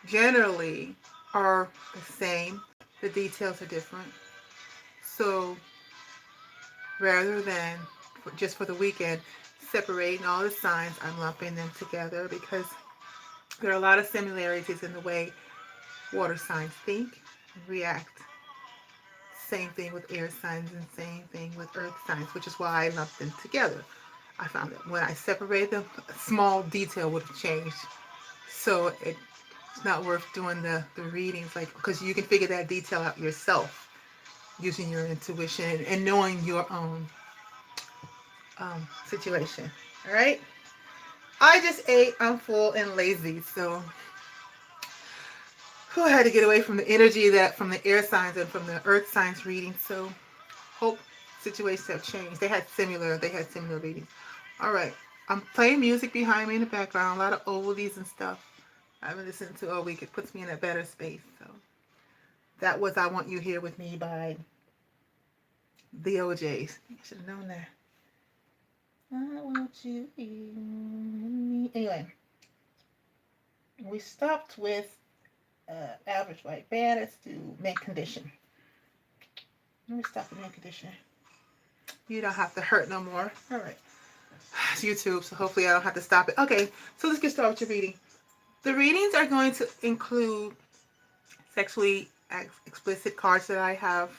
generally are the same. The details are different. So rather than just for the weekend separating all the signs, I'm lumping them together because there are a lot of similarities in the way water signs think and react. Same thing with air signs and same thing with earth signs, which is why I lumped them together. I found that when I separated them, a small detail would have changed. So it's not worth doing the readings, like, because you can figure that detail out yourself using your intuition and knowing your own situation. All right. I just ate. I'm full and lazy, so who had to get away from the energy that from the air signs and from the earth signs reading. So hope situations have changed. They had similar readings. All right. I'm playing music behind me in the background, a lot of oldies and stuff I've been listening to all week. It puts me in a better space. So that was I Want You Here With Me by the OJs. I should have known that. I want you here with me. Anyway, we stopped with average white band. Let's do mint condition. Let me stop at mint condition. You don't have to hurt no more. All right. It's YouTube, so hopefully I don't have to stop it. Okay, so let's get started with your reading. The readings are going to include sexually explicit cards that I have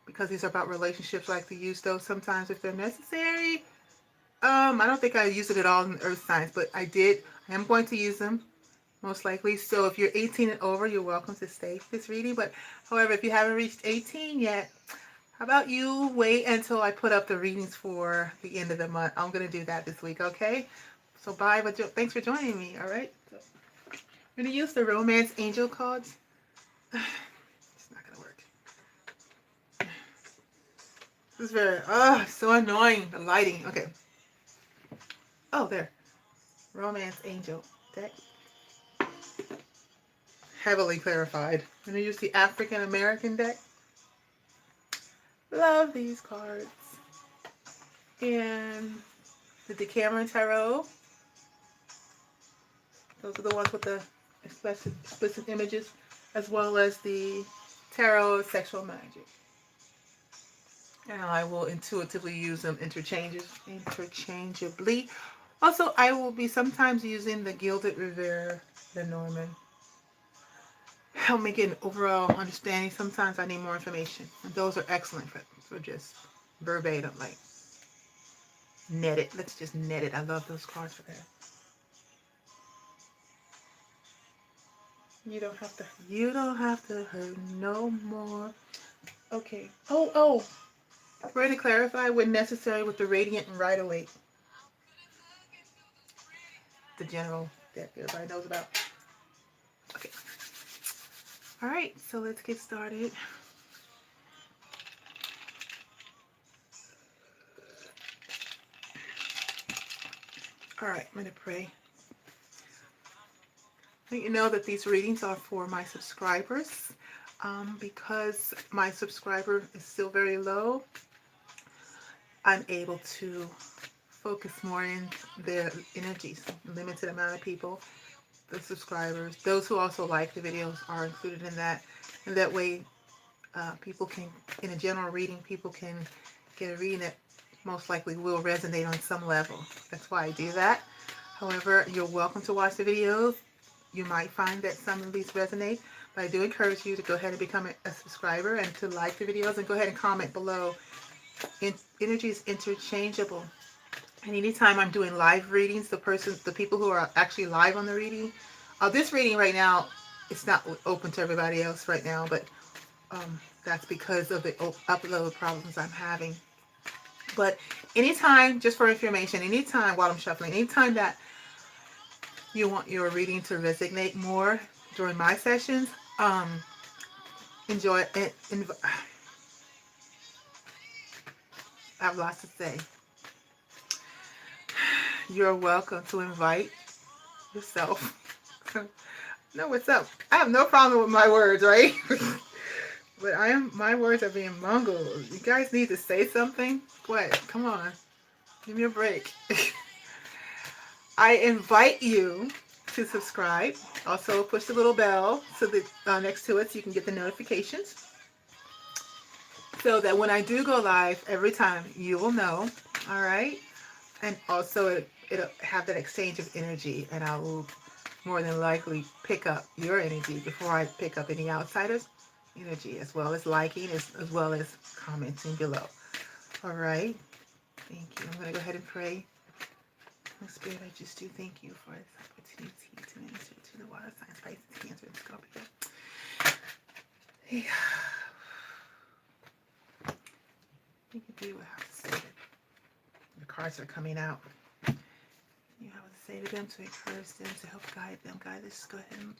because these are about relationships. I like to use those sometimes if they're necessary. I don't think I use it at all in earth signs, but I did. I am going to use them most likely. So if you're 18 and over, you're welcome to stay for this reading. But however, if you haven't reached 18 yet, how about you wait until I put up the readings for the end of the month? I'm going to do that this week, okay? So bye, but thanks for joining me, all right? So I'm going to use the Romance Angel cards. It's not going to work. This is very, so annoying, the lighting. Okay. Oh, there. Romance Angel deck. Heavily clarified. I'm going to use the African American deck. Love these cards. And the Decameron Tarot. Those are the ones with the explicit images, as well as the Tarot of Sexual Magic. And I will intuitively use them interchangeably. Also, I will be sometimes using the Gilded Revere, the Norman. Help me get an overall understanding. Sometimes I need more information. And those are excellent for just verbatim, like net it. Let's just net it. I love those cards for that. You don't have to hurt no more. Okay. Oh. Ready to clarify when necessary with the Radiant and Rider Waite. The general that everybody knows about. Okay. All right, so let's get started. All right, I'm going to pray. Let you know that these readings are for my subscribers. Because my subscriber is still very low, I'm able to focus more in their energies. Limited amount of people, the subscribers. Those who also like the videos are included in that. And that way, people can, in a general reading, people can get a reading that most likely will resonate on some level. That's why I do that. However, you're welcome to watch the videos. You might find that some of these resonate, but I do encourage you to go ahead and become a subscriber and to like the videos and go ahead and comment below. Energy is interchangeable. And anytime I'm doing live readings, the people who are actually live on the reading, this reading right now, it's not open to everybody else right now, but that's because of the upload problems I'm having. But anytime, just for information, anytime while I'm shuffling, anytime that you want your reading to resonate more during my sessions, enjoy it. I have lots to say. You're welcome to invite yourself. No, what's up? I have no problem with my words, right? But my words are being mumbled. You guys need to say something. What? Come on. Give me a break. I invite you to subscribe. Also, push the little bell so that next to it so you can get the notifications. So that when I do go live every time, you will know. All right. And also, it'll have that exchange of energy, and I will more than likely pick up your energy before I pick up any outsiders' energy, as well as liking, as well as commenting below. All right. Thank you. I'm going to go ahead and pray. Holy Spirit, I just do thank you for this opportunity to minister to the water signs, Pisces, Cancer, and Scorpio. Hey. You can do what I have to say. The cards are coming out. You have to say to them, to encourage them, to help guide them. God, just go ahead and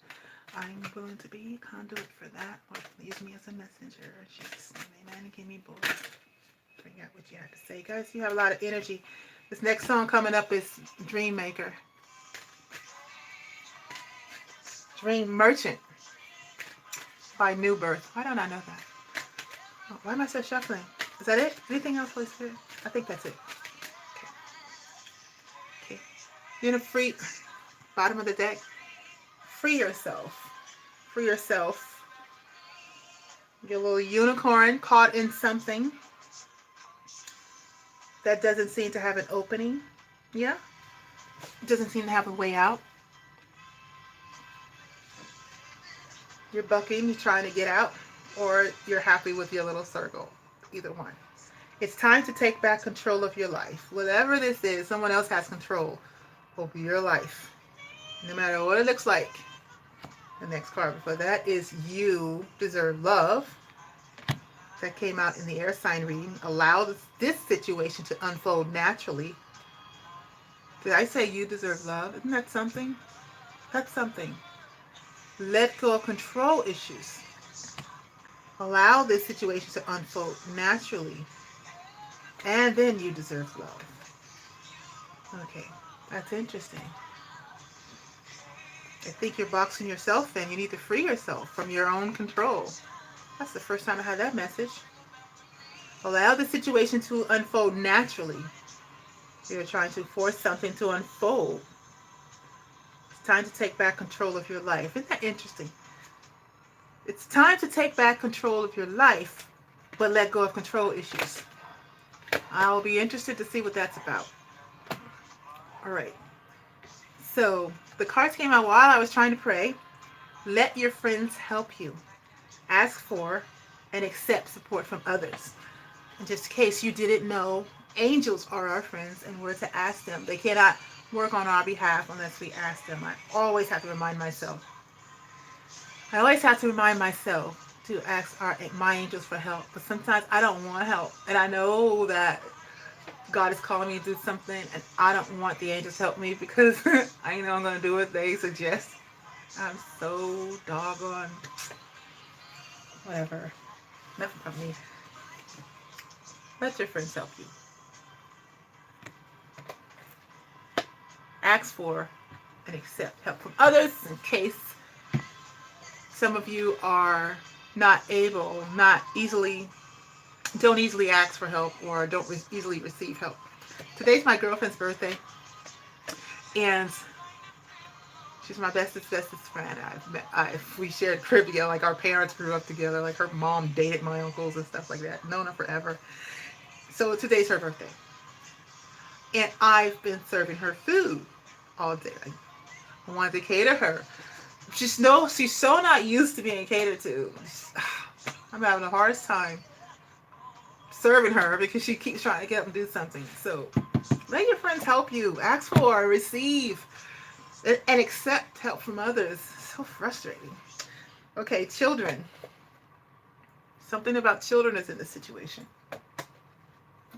I'm willing to be a conduit for that. Or use me as a messenger. Jesus' name, amen. And give me boldness. Bring out what you have to say. Guys, you have a lot of energy. This next song coming up is Dream Maker. Dream Merchant by New Birth. Why don't I know that? Oh, why am I so shuffling? Is that it? Anything else, Holy Spirit? I think that's it. Okay. You're in a free, bottom of the deck. Free yourself. Free yourself. Your little unicorn caught in something that doesn't seem to have an opening. Yeah? It doesn't seem to have a way out. You're bucking, you're trying to get out, or you're happy with your little circle. Either one. It's time to take back control of your life. Whatever this is, someone else has control over your life. No matter what it looks like. The next card before that is You Deserve Love. That came out in the air sign reading. Allow this situation to unfold naturally. Did I say you deserve love? Isn't that something? That's something. Let go of control issues. Allow this situation to unfold naturally. And then you deserve love. Okay, that's interesting. I think you're boxing yourself in. You need to free yourself from your own control. That's the first time I had that message. Allow the situation to unfold naturally. You're trying to force something to unfold. It's time to take back control of your life. Isn't that interesting? It's time to take back control of your life, but let go of control issues. I'll be interested to see what that's about. All right. So the cards came out while I was trying to pray. Let your friends help you. Ask for and accept support from others. And just in case you didn't know, angels are our friends and we're to ask them. They cannot work on our behalf unless we ask them. I always have to remind myself. To ask my angels for help. But sometimes I don't want help. And I know that God is calling me to do something and I don't want the angels to help me because I know I'm going to do what they suggest. I'm so doggone whatever. Nothing from me. Let your friends help you. Ask for and accept help from others in case some of you are don't easily ask for help or don't easily receive help. Today's my girlfriend's birthday and she's my bestest friend. We shared trivia, like our parents grew up together, like her mom dated my uncles and stuff like that. Known her forever. So today's her birthday. And I've been serving her food all day. I wanted to cater her. She's so not used to being catered to. I'm having the hardest time serving her because she keeps trying to get up and do something. So let your friends help you. Ask for, receive, and accept help from others. So frustrating. Okay, children. Something about children is in this situation.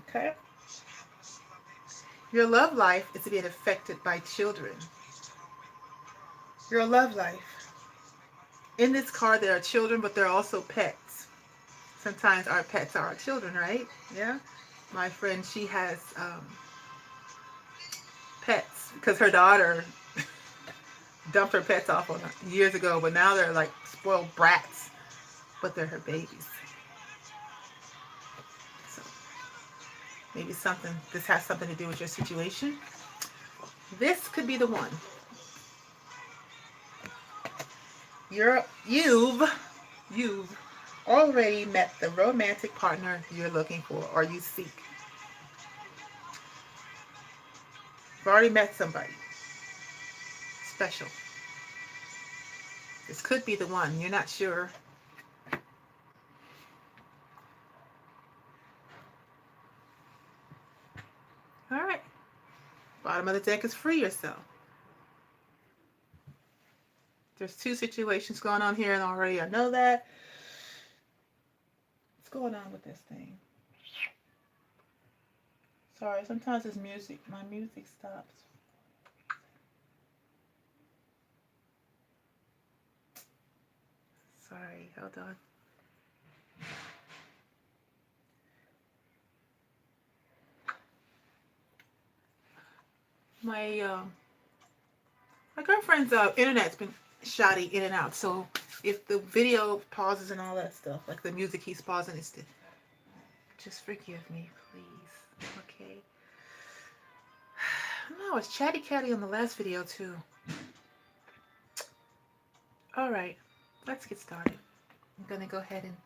Okay? Your love life is being affected by children. Your love life. In this card, there are children, but there are also pets. Sometimes our pets are our children, right? Yeah? My friend, she has pets because her daughter dumped her pets off on her years ago, but now they're like spoiled brats, but they're her babies. So maybe this has something to do with your situation. This could be the one. You've already met the romantic partner you're looking for or you seek. You've already met somebody special. This could be the one. You're not sure. All right. Bottom of the deck is free yourself. There's two situations going on here, and already I know that. What's going on with this thing? Sorry, sometimes it's music. My music stops. Sorry, hold on. My my girlfriend's internet's been shoddy in and out, so if the video pauses and all that stuff, like the music keeps pausing, it's just forgive me, please. Okay. No, it's chatty catty on the last video too. All right, let's get started. I'm gonna go ahead and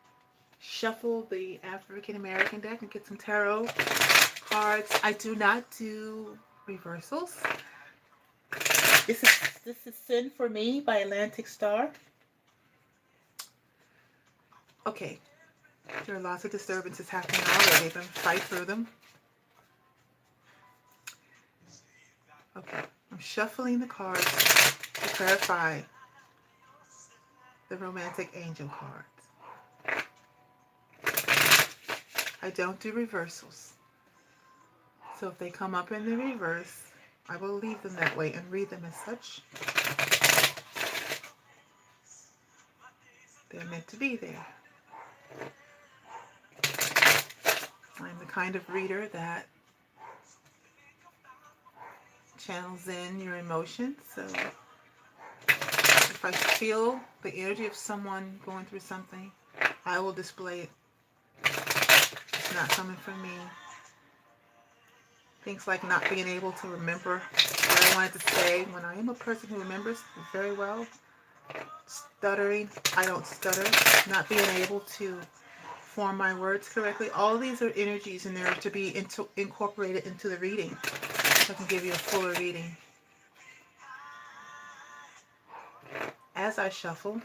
shuffle the African American deck and get some tarot cards. I do not do reversals. This is Sin for Me by Atlantic Star. Okay, there are lots of disturbances happening already. I'm gonna fight through them. Okay, I'm shuffling the cards to clarify the romantic angel cards. I don't do reversals. So if they come up in the reverse, I will leave them that way and read them as such. They're meant to be there. I'm the kind of reader that channels in your emotions. So if I feel the energy of someone going through something, I will display it. It's not coming from me. Things like not being able to remember what I wanted to say when I am a person who remembers very well. Stuttering, I don't stutter. Not being able to form my words correctly. All these are energies in there to be incorporated into the reading. So I can give you a fuller reading. As I shuffle,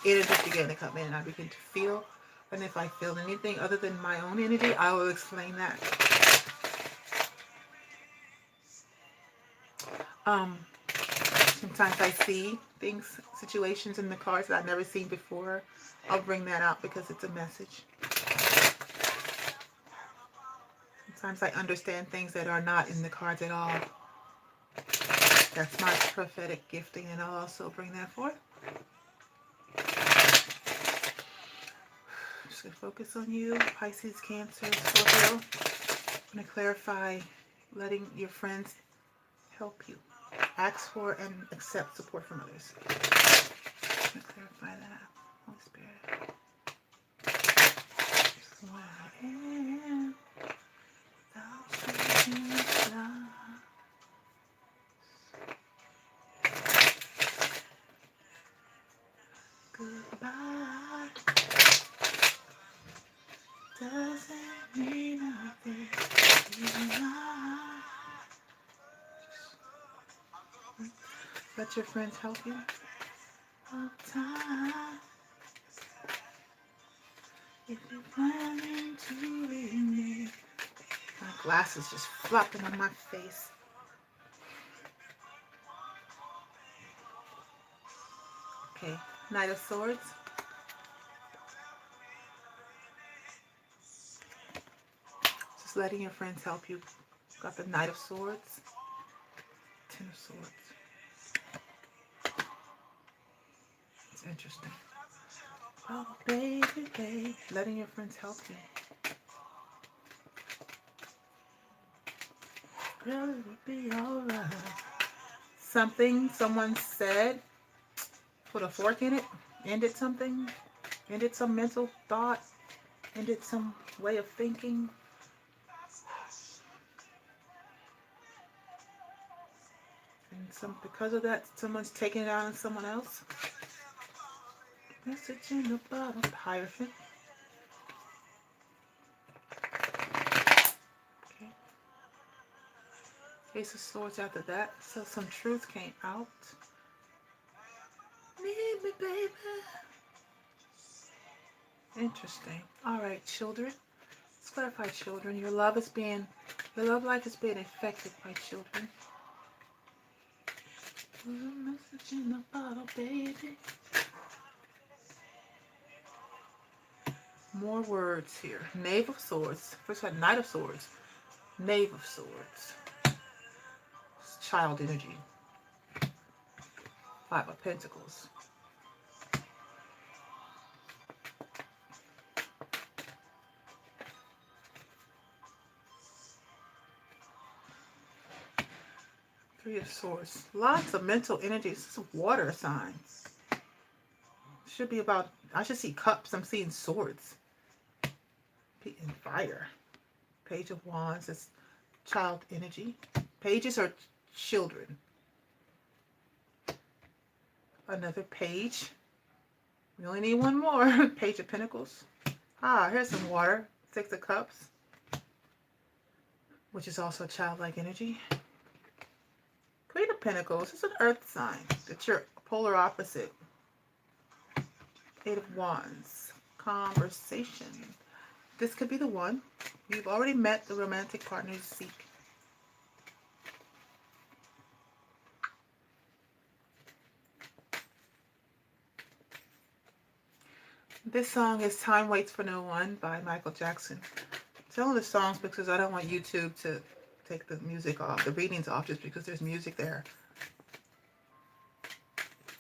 energies begin to come in and I begin to feel. And if I feel anything other than my own energy, I will explain that. Sometimes I see things, situations in the cards that I've never seen before. I'll bring that out because it's a message. Sometimes I understand things that are not in the cards at all. That's my prophetic gifting, and I'll also bring that forth. Just going to focus on you, Pisces, Cancer, Scorpio. I'm going to clarify letting your friends help you. Ask for and accept support from others. I'm going to clarify that. Holy Spirit. So I am without you. Goodbye doesn't mean nothing. Let your friends help you all the time. If you're planning to leave me. My glasses just flopping on my face. Okay, Knight of Swords. Just letting your friends help you. Got the Knight of Swords. Ten of Swords. It's interesting. Oh, baby, baby. Letting your friends help you. Girl, it'll be alright. Something someone said, put a fork in it, ended something, ended some mental thought, ended some way of thinking. And because of that, someone's taking it out on someone else. Message in the bottle. Hierophant. Okay. Ace of Swords after that. So some truth came out. Need me, baby. Interesting. All right, children. Let's clarify, children. Your love life is being affected by children. Put a message in the bottle, baby. More words here. Knave of Swords. First we had Knight of Swords. Knave of Swords. It's child energy. Five of Pentacles. Three of Swords. Lots of mental energy. This is water signs. Should be about, I should see cups. I'm seeing swords. And fire. Page of Wands is child energy. Pages are children. Another page. We only need one more. Page of Pentacles. Ah, here's some water. Six of Cups. Which is also childlike energy. Queen of Pentacles is an earth sign. It's your polar opposite. Eight of Wands. Conversation. This could be the one. You've already met the romantic partner you seek. This song is Time Waits for No One by Michael Jackson. Some of the songs because I don't want YouTube to take the music off, the readings off, just because there's music there.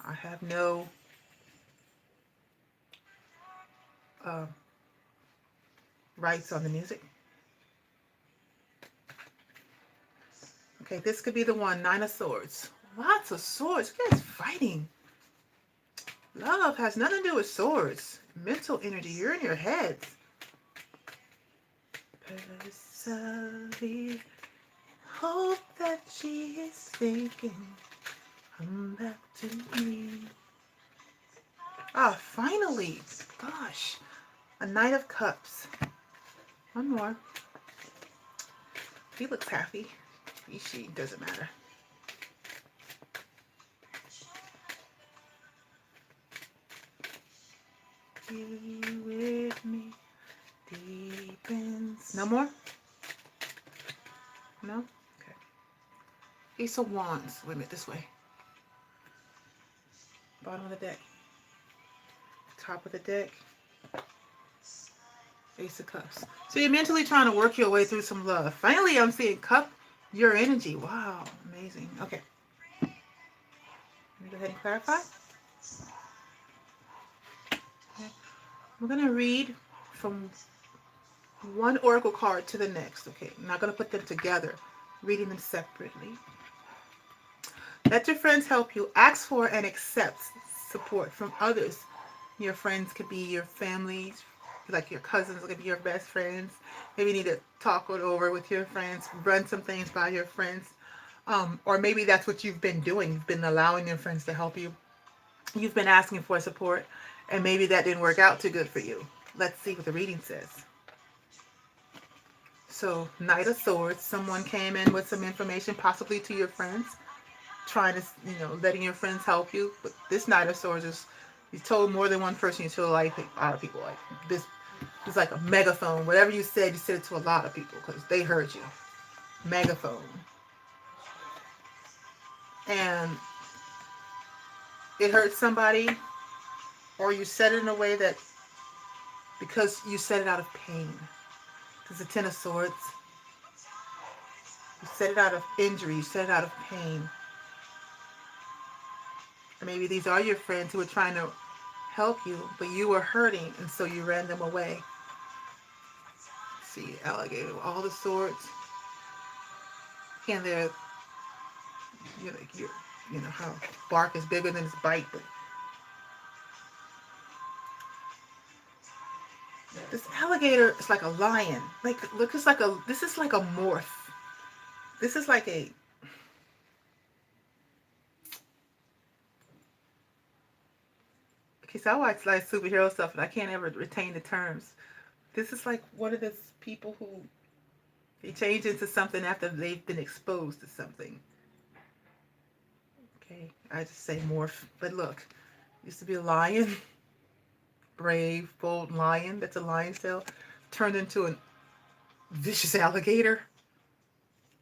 I have no rights on the music. Okay, this could be the one. Nine of Swords. Lots of swords. You guys fighting. Love has nothing to do with swords. Mental energy. You're in your heads. Personally, hope that she is thinking. Come back to me. Ah, finally. Gosh. A Knight of Cups. One more. He looks happy. He, she, doesn't matter. You with me deepens. No more? No? Okay. Ace of Wands. Wait a minute, this way. Bottom of the deck. Top of the deck. Ace of Cups. So you're mentally trying to work your way through some love. Finally, I'm seeing cup your energy. Wow, amazing. Okay. Let me go ahead and clarify. Okay. We're going to read from one oracle card to the next. Okay, I'm not going to put them together, reading them separately. Let your friends help you. Ask for and accept support from others. Your friends could be your family, like your cousins could be your best friends. Maybe you need to talk it over with your friends, run some things by your friends. Or maybe that's what you've been doing. You've been allowing your friends to help you. You've been asking for support, and maybe that didn't work out too good for you. Let's see what the reading says. So, Knight of Swords, someone came in with some information, possibly to your friends, trying to, letting your friends help you. But this Knight of Swords is, you told more than one person, you told a lot of people. Like, this is like a megaphone. Whatever you said it to a lot of people because they heard you. Megaphone. And it hurt somebody, or you said it in a way that, because you said it out of pain. Because the Ten of Swords, you said it out of injury, you said it out of pain. Or maybe these are your friends who were trying to help you, but you were hurting, and so you ran them away. See, alligator, all the swords. And they're, how bark is bigger than its bite, but this alligator is like a lion. Like, look, this is like a morph. This is like a, Okay, so I watch like superhero stuff, and I can't ever retain the terms. This is like one of those people who they change into something after they've been exposed to something. Okay, I just say morph. But look, used to be a lion, brave, bold lion. That's a lion's tail, turned into a vicious alligator,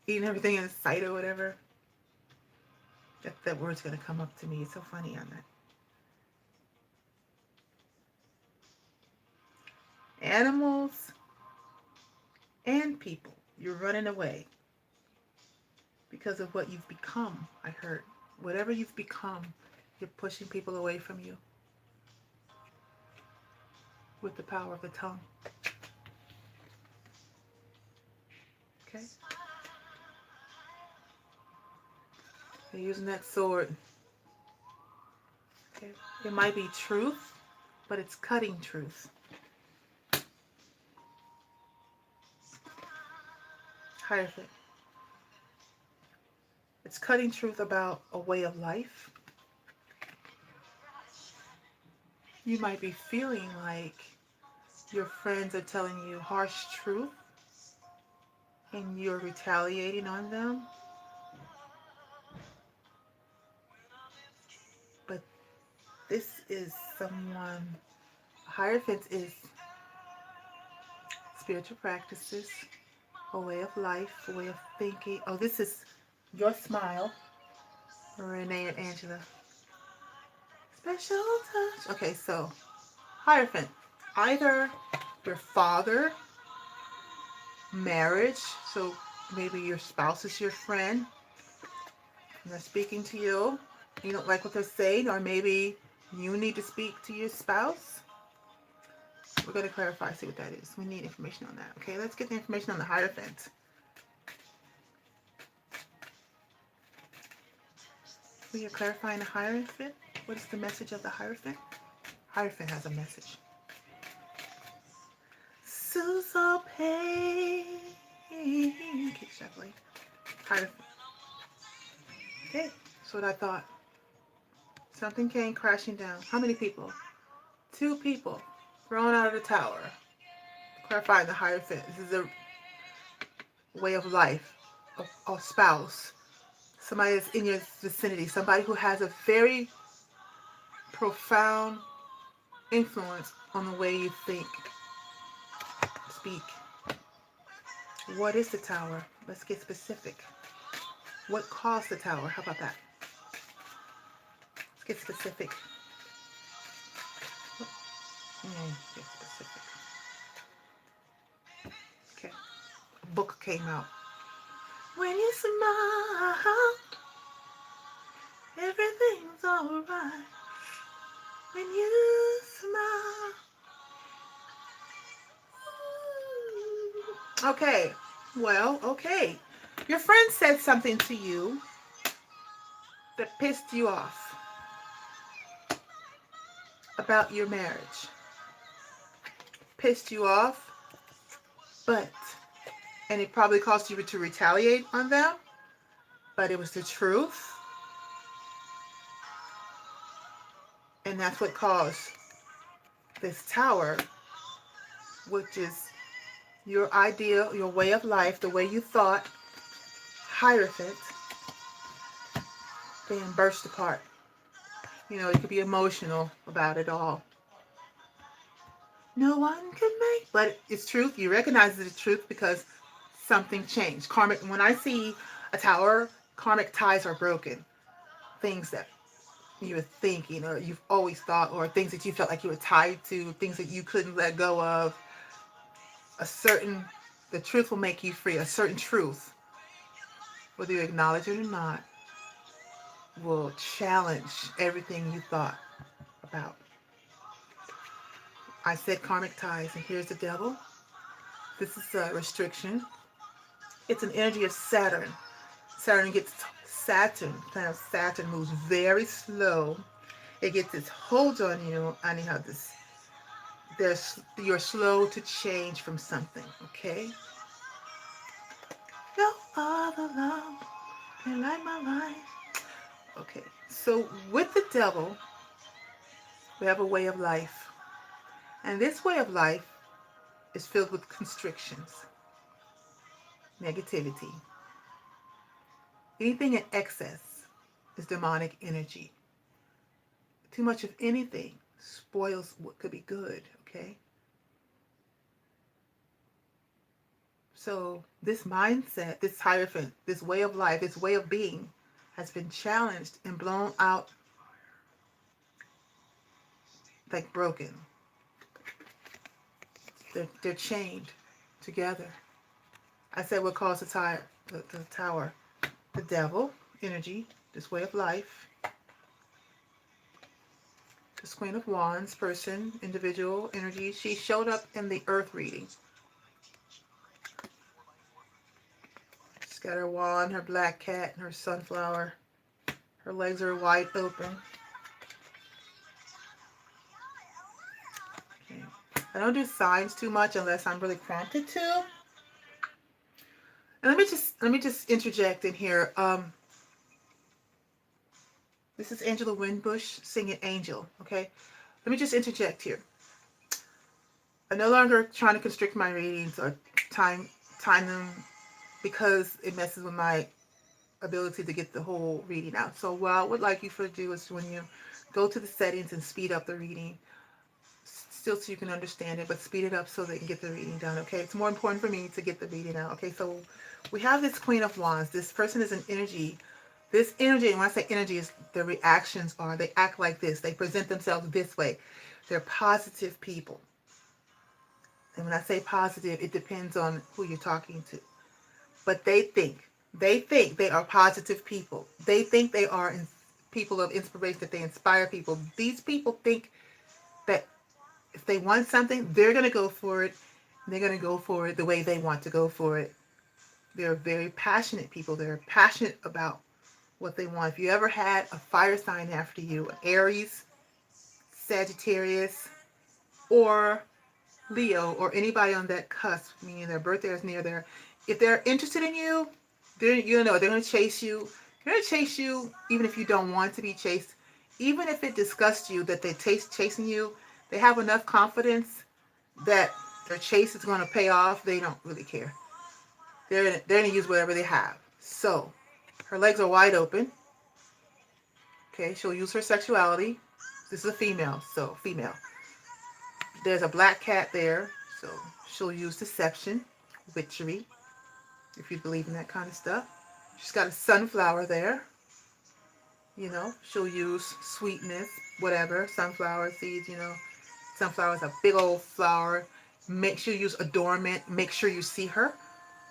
eating everything in sight or whatever. That word's gonna come up to me. It's so funny on that. Animals and people. You're running away because of what you've become. I heard. Whatever you've become, you're pushing people away from you with the power of the tongue. Okay? You're using that sword. Okay? It might be truth, but it's cutting truth. Hierophant. It's cutting truth about a way of life. You might be feeling like your friends are telling you harsh truth and you're retaliating on them. But this is someone, Hierophant is spiritual practices, a way of life, a way of thinking. Oh, this is your smile, Renee and Angela. Special touch. Okay, so Hierophant, either your father, marriage, so maybe your spouse is your friend, and they're speaking to you. You don't like what they're saying, or maybe you need to speak to your spouse. We're going to clarify, see what that is. We need information on that. Okay, let's get the information on the Hierophant. We are clarifying the Hierophant. What is the message of the Hierophant? Hierophant has a message. So pain. Keep shuffling. Hierophant. Okay, that's what I thought. Something came crashing down. How many people? 2 people thrown out of the tower. Clarifying the Hierophant. This is a way of life, a spouse, somebody that's in your vicinity, somebody who has a very profound influence on the way you think, speak. What is the tower? Let's get specific. What caused the tower? How about that? Let's get specific. Get specific. Okay. A book came out. When you smile, everything's alright. When you smile. Okay. Well, okay. Your friend said something to you that pissed you off about your marriage. Pissed you off, and it probably caused you to retaliate on them, but it was the truth. And that's what caused this tower, which is your idea, your way of life, the way you thought, Hierophant, being burst apart. You know, you could be emotional about it all. No one can make, but it's truth. You recognize it's truth because something changed. Karmic, when I see a tower, karmic ties are broken. Things that you were thinking or you've always thought, or things that you felt like you were tied to, things that you couldn't let go of. The truth will make you free. A certain truth, whether you acknowledge it or not, will challenge everything you thought about. I said karmic ties, and here's the devil. This is a restriction. It's an energy of Saturn. Saturn, planet Saturn moves very slow. It gets its hold on you, and you have this. You're slow to change from something. Okay. No other love can light my life. Okay. So with the devil, We have a way of life. And this way of life is filled with constrictions, negativity. Anything in excess is demonic energy. Too much of anything spoils what could be good, okay? So this mindset, this hierophant, this way of life, this way of being has been challenged and blown out like broken. They're chained together. I said what caused the tower? The devil, energy, this way of life. This Queen of Wands, person, individual, energy. She showed up in the earth reading. She's got her wand, her black cat, and her sunflower. Her legs are wide open. Okay. I don't do signs too much unless I'm really prompted to. And let me just interject in here. This is Angela Winbush singing Angel, okay? Let me just interject here. I'm no longer trying to constrict my readings or time them because it messes with my ability to get the whole reading out. So what I would like you to do is when you go to the settings and speed up the reading, still so you can understand it, but speed it up so they can get the reading done, okay? It's more important for me to get the reading out, okay? So we have this Queen of Wands. This person is an energy. This energy, and when I say energy, is their reactions are, they act like this. They present themselves this way. They're positive people. And when I say positive, it depends on who you're talking to. But they think they are positive people. They think they are people of inspiration, that they inspire people. These people think that if they want something, they're going to go for it. They're going to go for it the way they want to go for it. They're very passionate people. They're passionate about what they want. If you ever had a fire sign after you, Aries, Sagittarius, or Leo, or anybody on that cusp, meaning their birthday is near there, if they're interested in you, they're going to chase you. They're going to chase you even if you don't want to be chased. Even if it disgusts you that they're chasing you, they have enough confidence that their chase is going to pay off. They don't really care. They're going to use whatever they have. So her legs are wide open. Okay, she'll use her sexuality. This is a female, so female. There's a black cat there, so she'll use deception, witchery, if you believe in that kind of stuff. She's got a sunflower there. She'll use sweetness, whatever, sunflower seeds, Sunflower is a big old flower. Make sure you use adornment. Make sure you see her.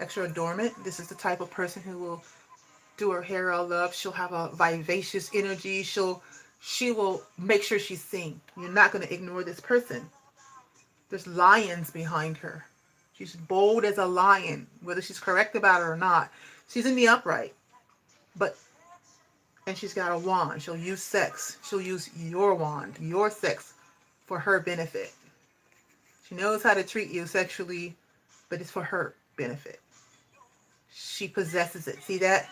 Extra adornment. This is the type of person who will do her hair all up. She'll have a vivacious energy. She will make sure she's seen. You're not going to ignore this person. There's lions behind her. She's bold as a lion, whether she's correct about it or not. She's in the upright. And she's got a wand. She'll use sex. She'll use your wand, your sex, for her benefit. She knows how to treat you sexually, but it's for her benefit. She possesses it. See that?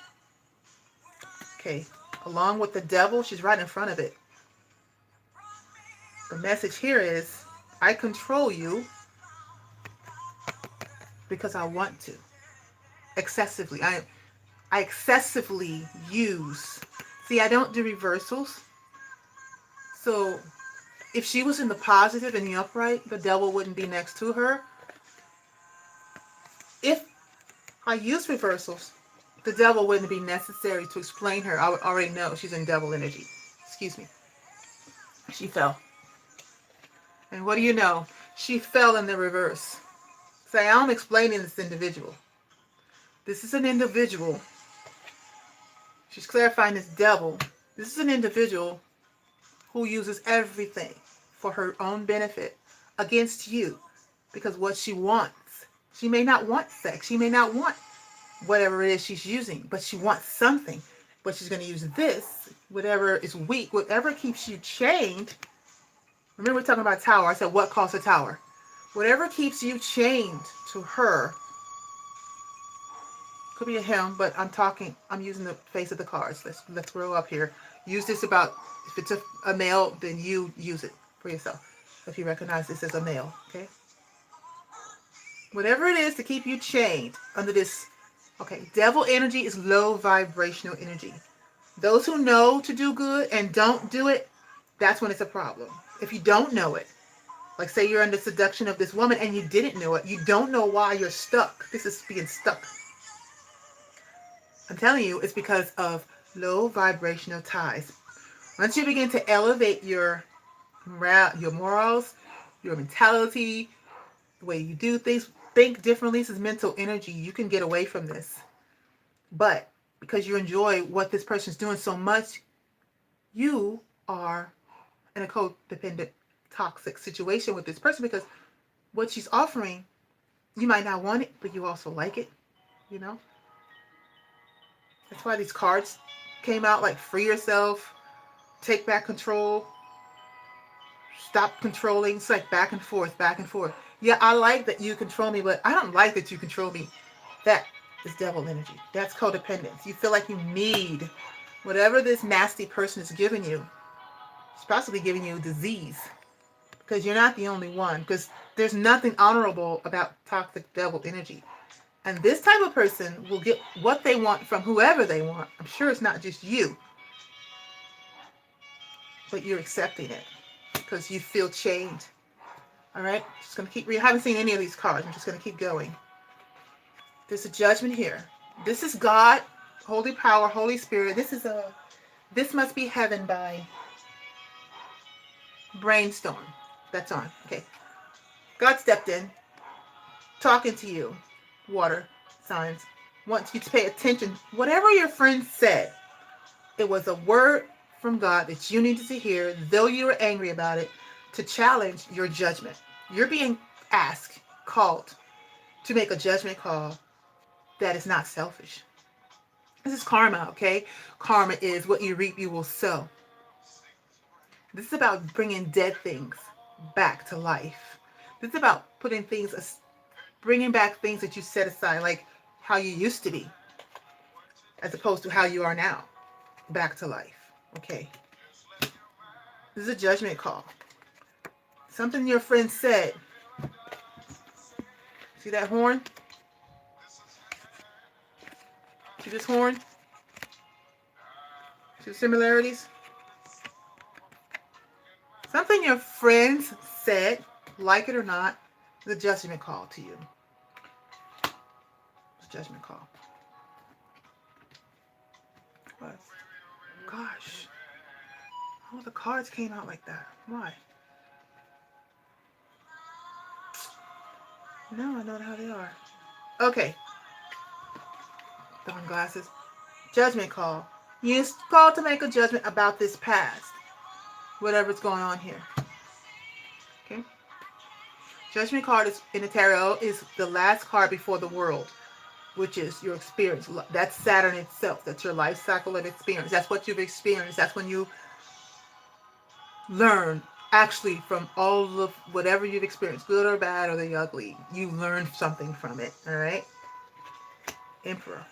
Okay. Along with the devil, she's right in front of it. The message here is, I control you because I want to. Excessively. I excessively use. See, I don't do reversals. So if she was in the positive and the upright, the devil wouldn't be next to her. If I use reversals, the devil wouldn't be necessary to explain her. I would already know she's in devil energy. Excuse me. She fell. And what do you know? She fell in the reverse. Say, I'm explaining this individual. This is an individual. She's clarifying this devil. This is an individual who uses everything for her own benefit against you. Because what she wants, she may not want sex. She may not want whatever it is she's using, but she wants something. But she's going to use this, whatever is weak, whatever keeps you chained. Remember, we're talking about tower. I said, what caused the tower? Whatever keeps you chained to her, could be a him, but I'm using the face of the cards. Let's grow up here. Use this about, if it's a male, then you use it for yourself. If you recognize this as a male, okay? Whatever it is to keep you chained under this, okay, devil energy is low vibrational energy. Those who know to do good and don't do it, that's when it's a problem. If you don't know it, like say you're under seduction of this woman and you didn't know it, you don't know why you're stuck. This is being stuck. I'm telling you, it's because of low vibrational ties. Once you begin to elevate your morals, your mentality, the way you do things, think differently. This is mental energy. You can get away from this. But because you enjoy what this person's doing so much, you are in a codependent, toxic situation with this person because what she's offering, you might not want it, but you also like it, you know? That's why these cards came out, like free yourself, take back control, stop controlling. It's like back and forth, back and forth. Yeah, I like that you control me, but I don't like that you control me. That is devil energy. That's codependence. You feel like you need whatever this nasty person is giving you. It's possibly giving you disease because you're not the only one. Because there's nothing honorable about toxic devil energy. And this type of person will get what they want from whoever they want. I'm sure it's not just you, but you're accepting it because you feel chained. All right, just gonna keep reading. I haven't seen any of these cards. I'm just gonna keep going. There's a judgment here. This is God, Holy Power, Holy Spirit. This must be heaven by Brainstorm. That's on. Okay. God stepped in, talking to you. Water signs. Wants you to pay attention. Whatever your friend said, it was a word from God that you needed to hear, though you were angry about it, to challenge your judgment. You're being asked, called to make a judgment call that is not selfish. This is karma, okay? Karma is what you reap, you will sow. This is about bringing dead things back to life. This is about bringing back things that you set aside, like how you used to be, as opposed to how you are now, back to life. Okay. This is a judgment call. Something your friend said. See that horn? See this horn? See the similarities? Something your friends said, like it or not, is a judgment call to you. It's a judgment call. But, gosh, all the cards came out like that. Why? No, I know how they are. Okay. Darn glasses. Judgment call. You're called to make a judgment about this past. Whatever's going on here. Okay? Judgment card is in the tarot is the last card before the world, which is your experience. That's Saturn itself. That's your life cycle of experience. That's what you've experienced. That's when you learn actually from all of whatever you've experienced, good or bad or the ugly. You learn something from it. All right? Emperor.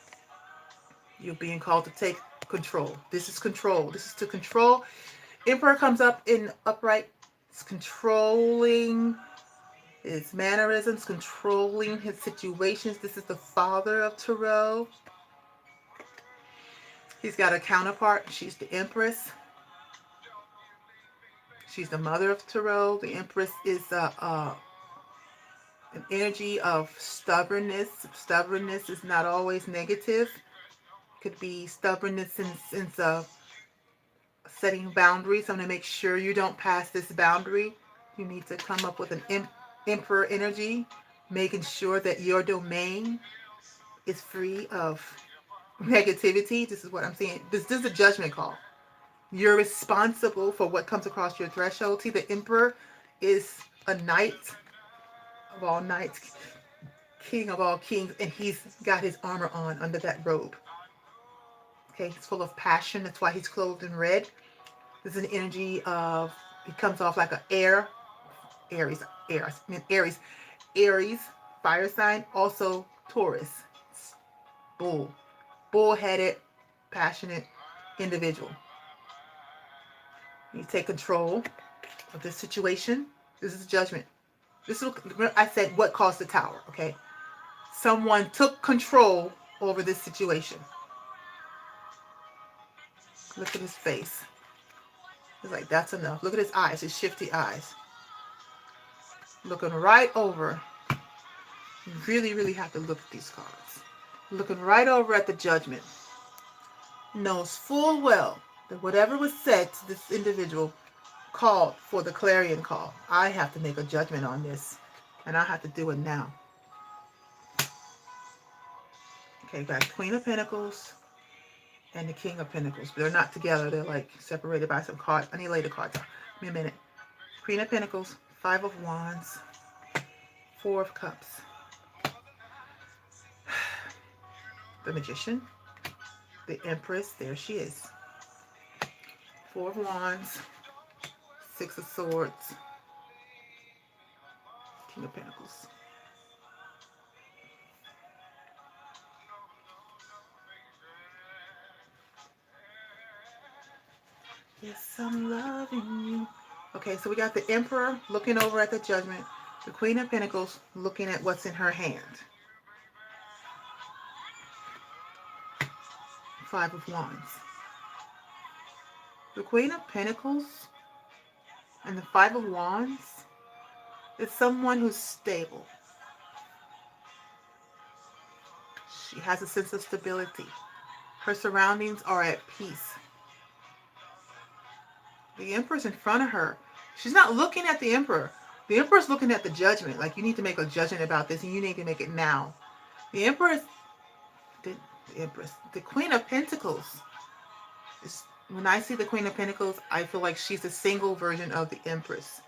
You're being called to take control. This is control. This is to control. Emperor comes up in upright. It's controlling his mannerisms, controlling his situations. This is the father of Tarot. He's got a counterpart. She's the Empress. She's the mother of Tarot. The Empress is an energy of stubbornness. Stubbornness is not always negative. Could be stubbornness in the sense of setting boundaries. I'm going to make sure you don't pass this boundary. You need to come up with an Emperor energy, making sure that your domain is free of negativity. This is what I'm saying. This is a judgment call. You're responsible for what comes across your threshold. See, the Emperor is a knight of all knights, king of all kings, and he's got his armor on under that robe. Okay, he's full of passion. That's why he's clothed in red. There's an energy of, it comes off like an Aries, fire sign, also Taurus, bull-headed, passionate individual. You take control of this situation. This is judgment. This is, I said, what caused the tower, okay? Someone took control over this situation. Look at his face. He's like, that's enough. Look at his eyes, his shifty eyes. Looking right over. You really, really have to look at these cards. Looking right over at the judgment. Knows full well that whatever was said to this individual called for the clarion call. I have to make a judgment on this. And I have to do it now. Okay, got Queen of Pentacles and the King of Pentacles. They're not together. They're like separated by some cards. I need to lay the cards out. Give me a minute. Queen of Pentacles, Five of Wands, Four of Cups. The Magician, the Empress, there she is. Four of Wands, Six of Swords, King of Pentacles. Yes, I'm loving you. Okay, so we got the Emperor looking over at the Judgment, the Queen of Pentacles looking at what's in her hand. Five of Wands. The Queen of Pentacles and the Five of Wands is someone who's stable. She has a sense of stability. Her surroundings are at peace. The Emperor's in front of her. She's not looking at the Emperor. The Emperor's looking at the Judgment. Like, you need to make a judgment about this, and you need to make it now. The Empress, the Queen of Pentacles. When I see the Queen of Pentacles, I feel like she's a single version of the Empress.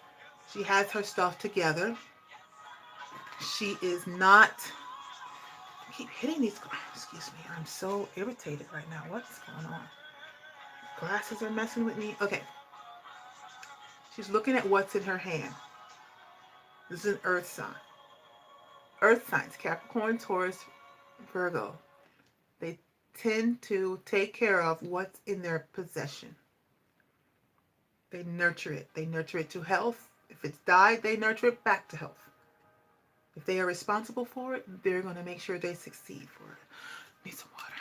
She has her stuff together. She is not... I keep hitting these... Excuse me. I'm so irritated right now. What's going on? Glasses are messing with me. Okay. She's looking at what's in her hand. This is an earth sign. Earth signs, Capricorn, Taurus, Virgo. They tend to take care of what's in their possession. They nurture it. They nurture it to health. If it's died, they nurture it back to health. If they are responsible for it, they're going to make sure they succeed for it. Need some water.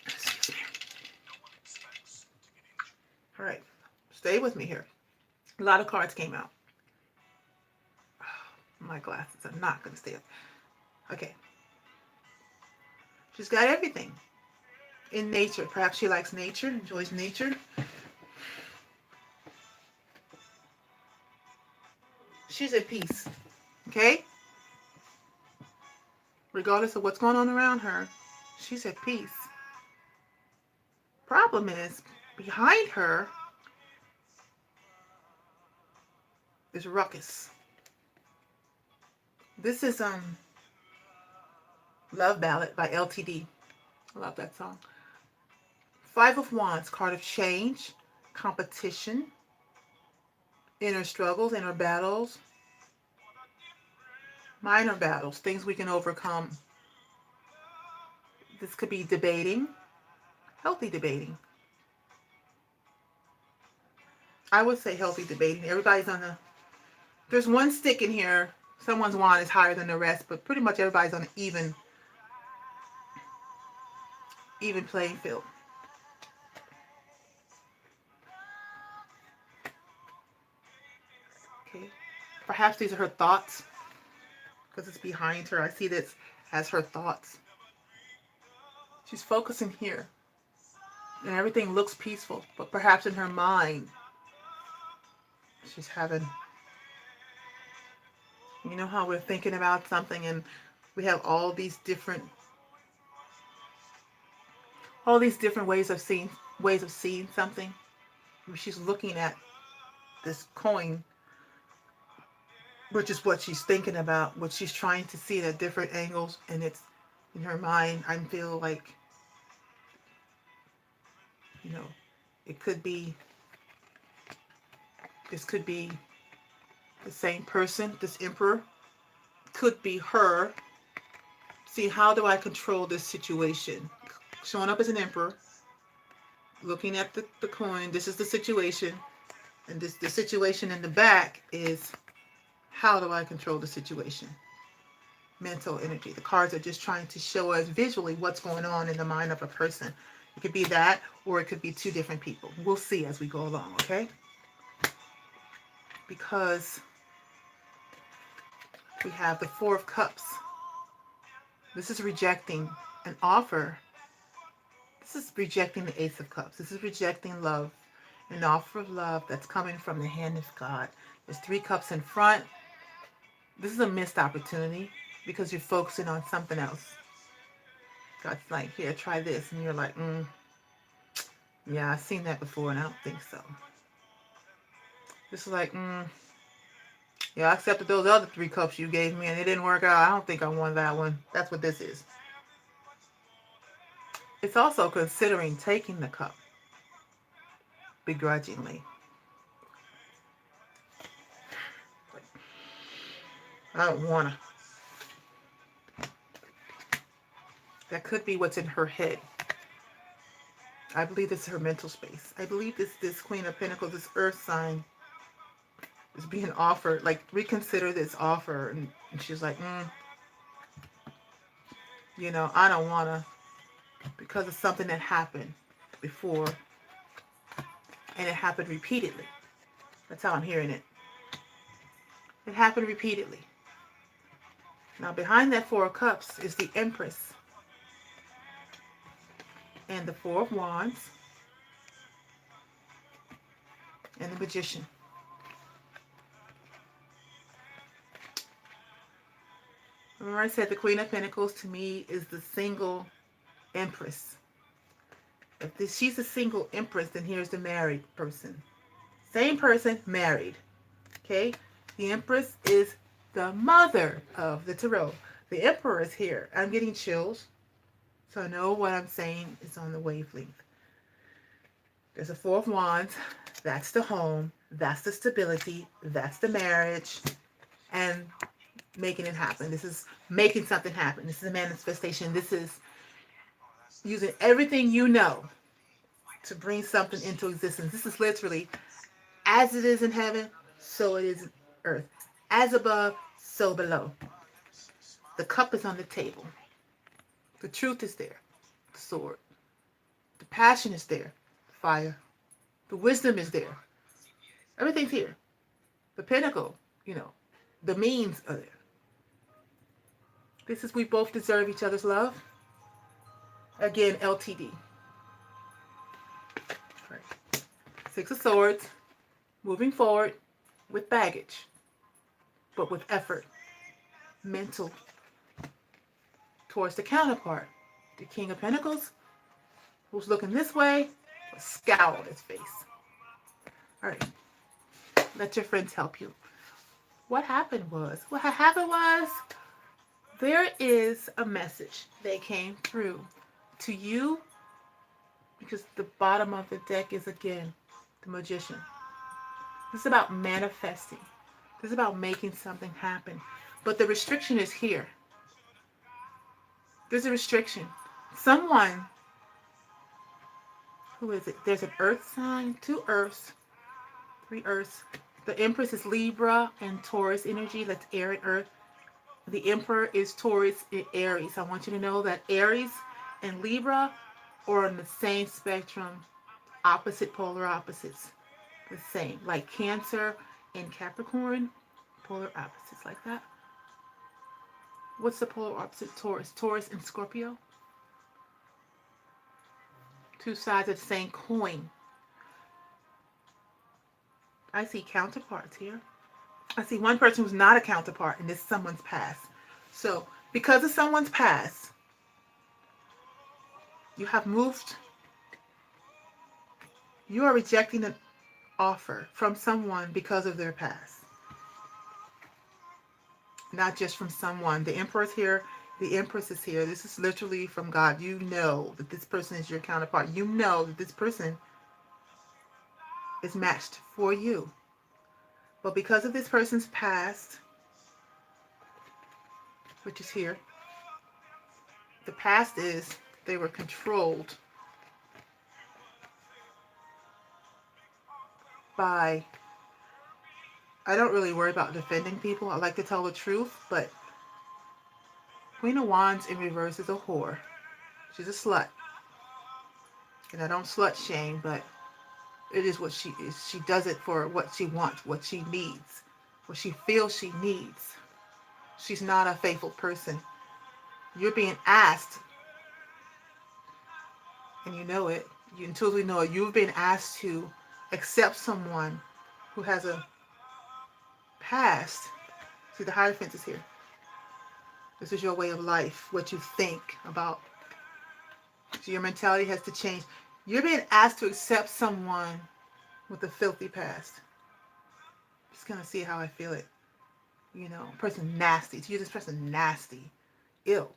Excuse me. All right. Stay with me here. A lot of cards came out. My glasses are not going to stay up. Okay. She's got everything in nature. Perhaps she likes nature, enjoys nature. She's at peace. Okay? Regardless of what's going on around her, she's at peace. Problem is, behind her is ruckus. This is Love Ballad by LTD. I love that song. Five of Wands, card of change, competition, inner struggles, inner battles, minor battles, things we can overcome. This could be debating, healthy debating. I would say healthy debating. Everybody's on there's one stick in here. Someone's wand is higher than the rest, but pretty much everybody's on an even playing field. Okay. Perhaps these are her thoughts, because it's behind her. I see this as her thoughts. She's focusing here, and everything looks peaceful, but perhaps in her mind, she's having... You know how we're thinking about something and we have all these different ways of seeing something. She's looking at this coin, which is what she's thinking about, what she's trying to see at different angles, and it's in her mind. I feel like, it could be, this could be the same person. This Emperor could be her See, how do I control this situation? Showing up as an emperor, looking at the coin. This is the situation. And the situation in the back is, how do I control the situation? Mental energy. The cards are just trying to show us visually what's going on in the mind of a person. It could be that, or it could be two different people. We'll see as we go along, okay? Because we have the Four of Cups. This is rejecting an offer. This is rejecting the Ace of Cups. This is rejecting love, an offer of love that's coming from the hand of God. There's 3 cups in front. This is a missed opportunity because you're focusing on something else. God's like, here, try this. And you're like, yeah, I've seen that before and I don't think so. This is like, yeah, I accepted those other 3 cups you gave me and it didn't work out. I don't think I want that one. That's what this is. It's also considering taking the cup begrudgingly. I don't want to. That could be what's in her head. I believe this is her mental space. I believe this Queen of Pentacles, this earth sign, is being offered, like, reconsider this offer. And she's like, I don't want to, because of something that happened before. And it happened repeatedly. That's how I'm hearing it. It happened repeatedly. Now, behind that 4 of Cups is the Empress. And the 4 of Wands. And the Magician. Remember I said the Queen of Pentacles to me is the single Empress. If she's a single Empress, then here's the married person. Same person, married. Okay? The Empress is the mother of the Tarot. The Emperor is here. I'm getting chills. So I know what I'm saying is on the wavelength. There's a 4 of Wands. That's the home. That's the stability. That's the marriage. And making it happen. This is making something happen. This is a manifestation. This is using everything you know to bring something into existence. This is literally, as it is in heaven, so it is in earth. As above, so below. The cup is on the table. The truth is there. The sword. The passion is there. The fire. The wisdom is there. Everything's here. The pinnacle, the means are there. This is, we both deserve each other's love. Again, LTD. Right. 6 of Swords. Moving forward with baggage, but with effort. Mental. Towards the counterpart. The King of Pentacles, who's looking this way, a scowl on his face. All right. Let your friends help you. What happened was, there is a message that came through to you, because the bottom of the deck is, again, the Magician. This is about manifesting. This is about making something happen. But the restriction is here. There's a restriction. Someone, who is it? There's an earth sign, 2 earths, 3 earths. The Empress is Libra and Taurus energy. That's air and earth. The Emperor is Taurus and Aries. I want you to know that Aries and Libra are on the same spectrum, opposite polar opposites. The same, like Cancer and Capricorn, polar opposites like that. What's the polar opposite? Taurus. Taurus and Scorpio. 2 sides of the same coin. I see counterparts here. I see one person who's not a counterpart, and this is someone's past. So, because of someone's past, you have moved. You are rejecting an offer from someone because of their past. Not just from someone. The Emperor's here. The Empress is here. This is literally from God. You know that this person is your counterpart. You know that this person is matched for you. But because of this person's past, which is here, The past is they were controlled by, I don't really worry about defending people. I like to tell the truth, but Queen of Wands in reverse is a whore. She's a slut. And I don't slut shame, but it is what she is. She does it for what she wants, what she needs, what she feels she needs. She's not a faithful person. You're being asked, and you know it, you intuitively know it, you've been asked to accept someone who has a past. See, the Hierophant is here. This is your way of life, what you think about. So your mentality has to change. You're being asked to accept someone with a filthy past. Just gonna see how I feel it. You know, person nasty. To you, this person nasty. Ew.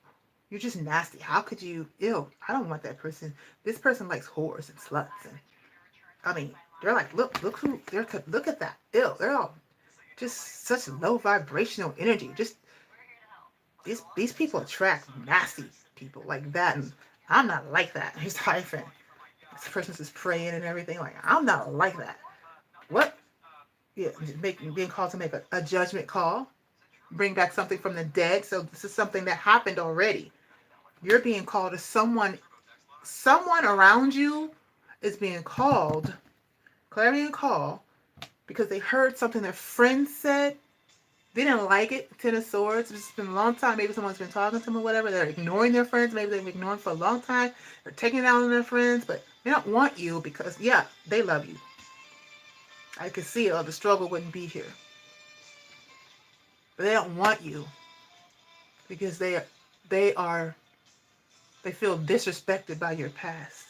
You're just nasty. How could you? Ew. I don't want that person. This person likes whores and sluts, and I mean, they're like, look who, look at that. Ew. They're all just such low vibrational energy. Just these people attract nasty people like that, and I'm not like that. He's hyphen. This person's just praying and everything. Like, I'm not like that. What? Yeah, being called to make a judgment call, bring back something from the dead. So this is something that happened already. You're being called to someone around you is being called, clarion call, because they heard something their friends said. They didn't like it. Ten of Swords. It's been a long time. Maybe someone's been talking to them or whatever. They're ignoring their friends. Maybe they've been ignoring for a long time. They're taking it out on their friends, but they don't want you because, yeah, they love you. I could see it, or the struggle wouldn't be here. But they don't want you because they feel disrespected by your past.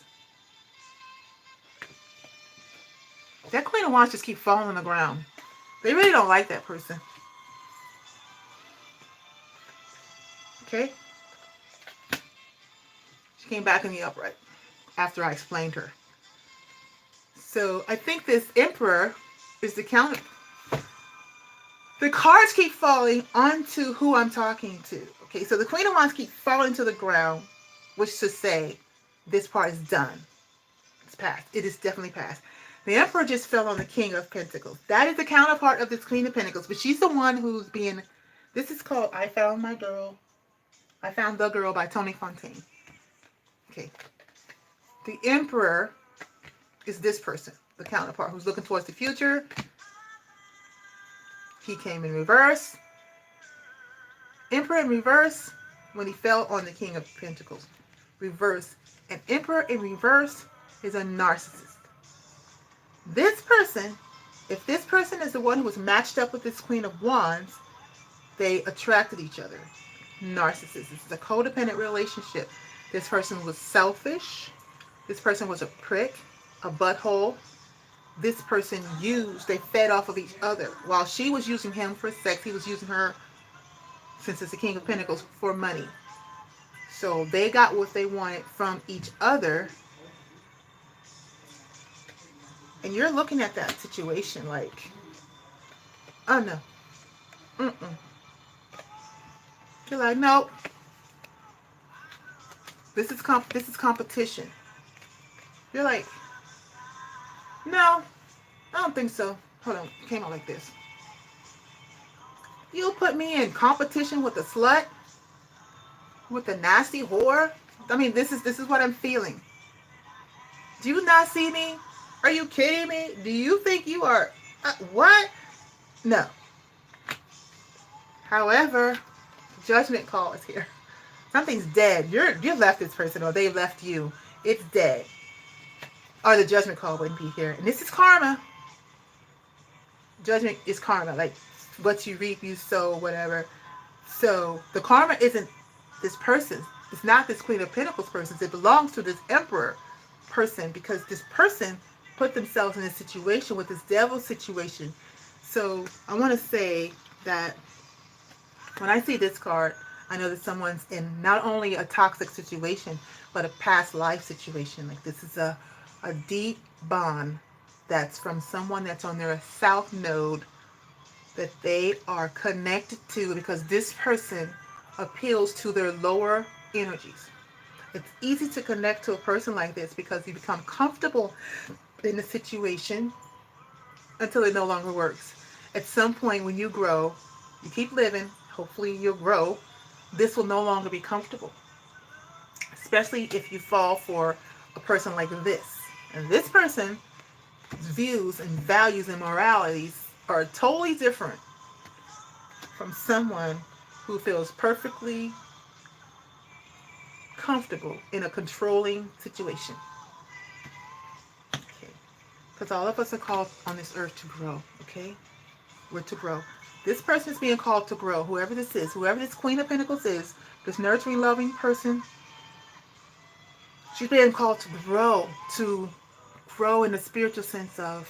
That Queen of Wands just keep falling on the ground. They really don't like that person. Okay? She came back in the upright after I explained her. So I think this Emperor is the counter. The cards keep falling onto who I'm talking to. Okay, so the Queen of Wands keep falling to the ground, which to say this part is done. It's past. It is definitely past. The Emperor just fell on the King of Pentacles. That is the counterpart of this Queen of Pentacles, but she's the one who's being, this is called I Found My Girl. I Found the Girl by Tony Fontaine. Okay. The Emperor is this person, the counterpart, who's looking towards the future. He came in reverse. Emperor in reverse when he fell on the King of Pentacles. Reverse. An Emperor in reverse is a narcissist. This person, if this person is the one who was matched up with this Queen of Wands, they attracted each other. Narcissist. This is a codependent relationship. This person was selfish. This person was a prick, a butthole. This person they fed off of each other. While she was using him for sex, he was using her, since it's the King of Pentacles, for money. So they got what they wanted from each other. And you're looking at that situation like, oh no. Mm-mm. You're like, nope. This is competition. You're like, no, I don't think so. Hold on, it came out like this. You'll put me in competition with a slut? With a nasty whore? I mean, this is what I'm feeling. Do you not see me? Are you kidding me? Do you think you are... what? No. However, judgment call is here. Something's dead. You left this person or they left you. It's dead. Or the judgment call wouldn't be here. And this is karma. Judgment is karma. Like what you reap, you sow, whatever. So the karma isn't this person. It's not this Queen of Pentacles person. It belongs to this Emperor person because this person put themselves in a situation with this devil situation. So I want to say that when I see this card, I know that someone's in not only a toxic situation, but a past life situation. Like this is a deep bond that's from someone that's on their south node that they are connected to because this person appeals to their lower energies. It's easy to connect to a person like this because you become comfortable in the situation until it no longer works. At some point, when you grow, you keep living, hopefully you'll grow, this will no longer be comfortable, especially if you fall for a person like this. And this person's views and values and moralities are totally different from someone who feels perfectly comfortable in a controlling situation. Okay. Because all of us are called on this earth to grow, okay? We're to grow. This person is being called to grow, whoever this is, whoever this Queen of Pentacles is, this nurturing, loving person, she's being called to grow in the spiritual sense of,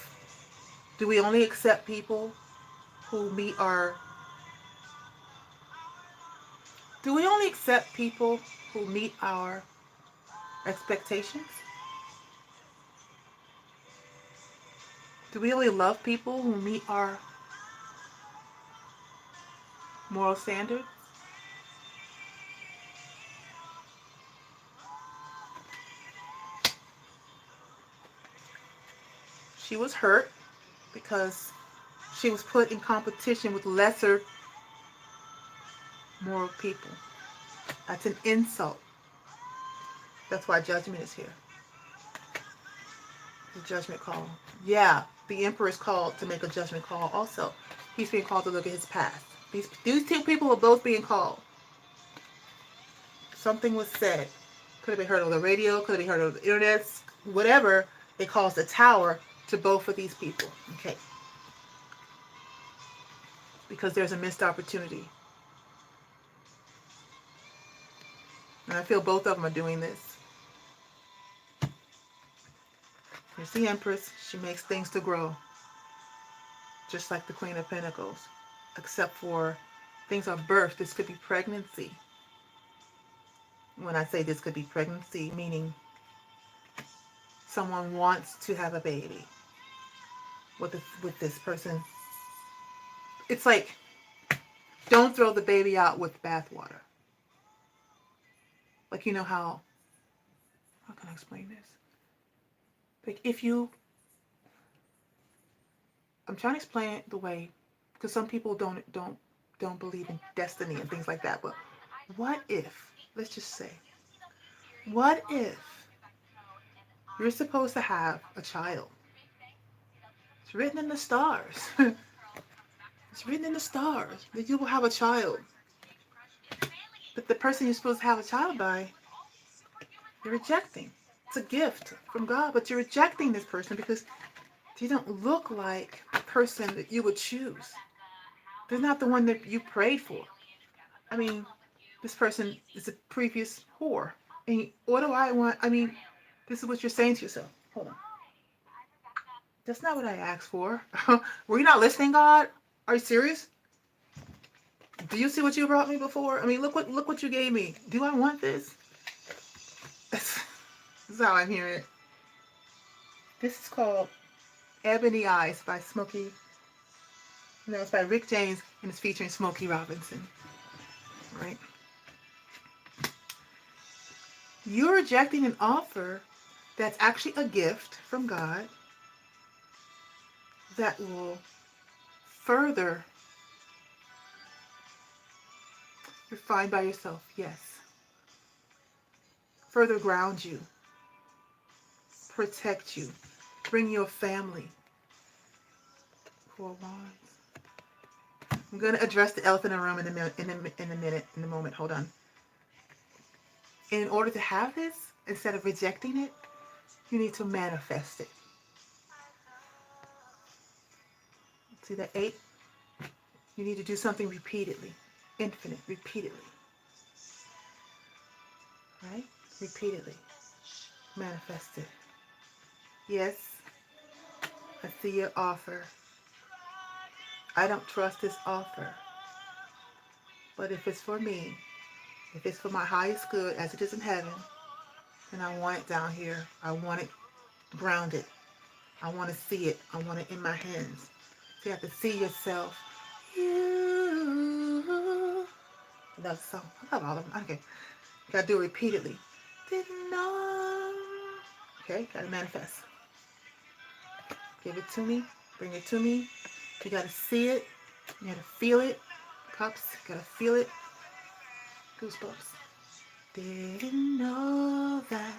do we only accept people who meet our, do we only accept people who meet our expectations? Do we only love people who meet our moral standards? She was hurt because she was put in competition with lesser moral people. That's an insult. That's why judgment is here. The judgment call. Yeah, the emperor is called to make a judgment call also. He's being called to look at his past. These two people are both being called. Something was said. Could have been heard on the radio, could have been heard on the internet, whatever. They caused a tower to both of these people. Okay. Because there's a missed opportunity. And I feel both of them are doing this. Here's the Empress. She makes things to grow. Just like the Queen of Pentacles. Except for things are birth. This could be pregnancy. When I say this could be pregnancy, meaning someone wants to have a baby with this person. It's like, don't throw the baby out with bathwater. Like, you know how can I explain this? Like, if you, I'm trying to explain it the way, because some people don't believe in destiny and things like that. But what if, let's just say, what if you're supposed to have a child? It's written in the stars. It's written in the stars that you will have a child. But the person you're supposed to have a child by, you're rejecting. It's a gift from God, but you're rejecting this person because they don't look like the person that you would choose. They're not the one that you prayed for. I mean, this person is a previous whore. And what do I want? I mean, this is what you're saying to yourself. Hold on. That's not what I asked for. Were you not listening, God? Are you serious? Do you see what you brought me before? I mean, look what you gave me. Do I want this? This is how I'm hearing it. This is called Ebony Eyes by Smokey. No, it's by Rick James and it's featuring Smokey Robinson. Right? You're rejecting an offer that's actually a gift from God that will further refine by yourself. Yes. Further ground you, protect you, bring your family. 4 Wands. I'm going to address the elephant in the room in a moment. Hold on. In order to have this, instead of rejecting it, you need to manifest it. See the 8? You need to do something repeatedly. Infinite, repeatedly. Right? Repeatedly. Manifest it. Yes, I see your offer. I don't trust this offer. But if it's for me, if it's for my highest good as it is in heaven, then I want it down here. I want it grounded. I want to see it. I want it in my hands. So you have to see yourself. You. I love the song. I love all of them. Okay. Gotta do it repeatedly. Didn't know. Okay, gotta manifest. Give it to me. Bring it to me. You gotta see it. You gotta feel it. Cups, you gotta feel it. Goosebumps. Didn't know that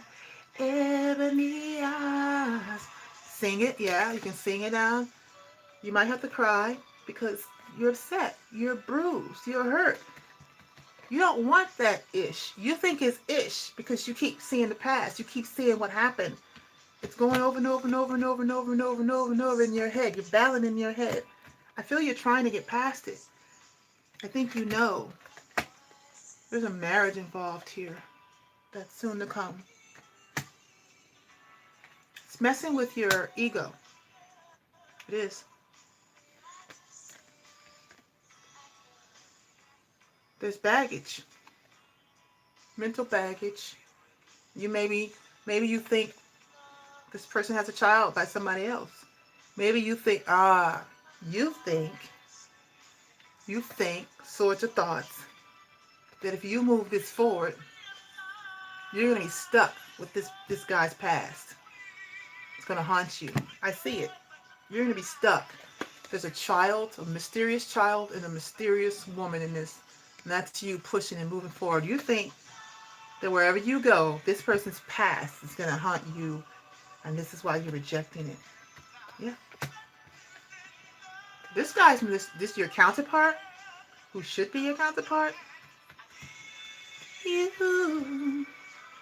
ebony eyes. Sing it, yeah, you can sing it down. You might have to cry because you're upset, you're bruised, you're hurt. You don't want that ish. You think it's ish because you keep seeing the past. You keep seeing what happened. It's going over and over and over and over and over and over and over and over in your head. You're battling in your head. I feel you're trying to get past it. I think you know. There's a marriage involved here that's soon to come. It's messing with your ego. It is. There's baggage. Mental baggage. You maybe you think this person has a child by somebody else. Maybe you think, you think sorts of thoughts that if you move this forward, you're going to be stuck with this guy's past. It's going to haunt you. I see it. You're going to be stuck. There's a child, a mysterious child, and a mysterious woman in this. And that's you pushing and moving forward. You think that wherever you go, this person's past is going to haunt you. And this is why you're rejecting it. Yeah. This guy's this your counterpart, who should be your counterpart. You,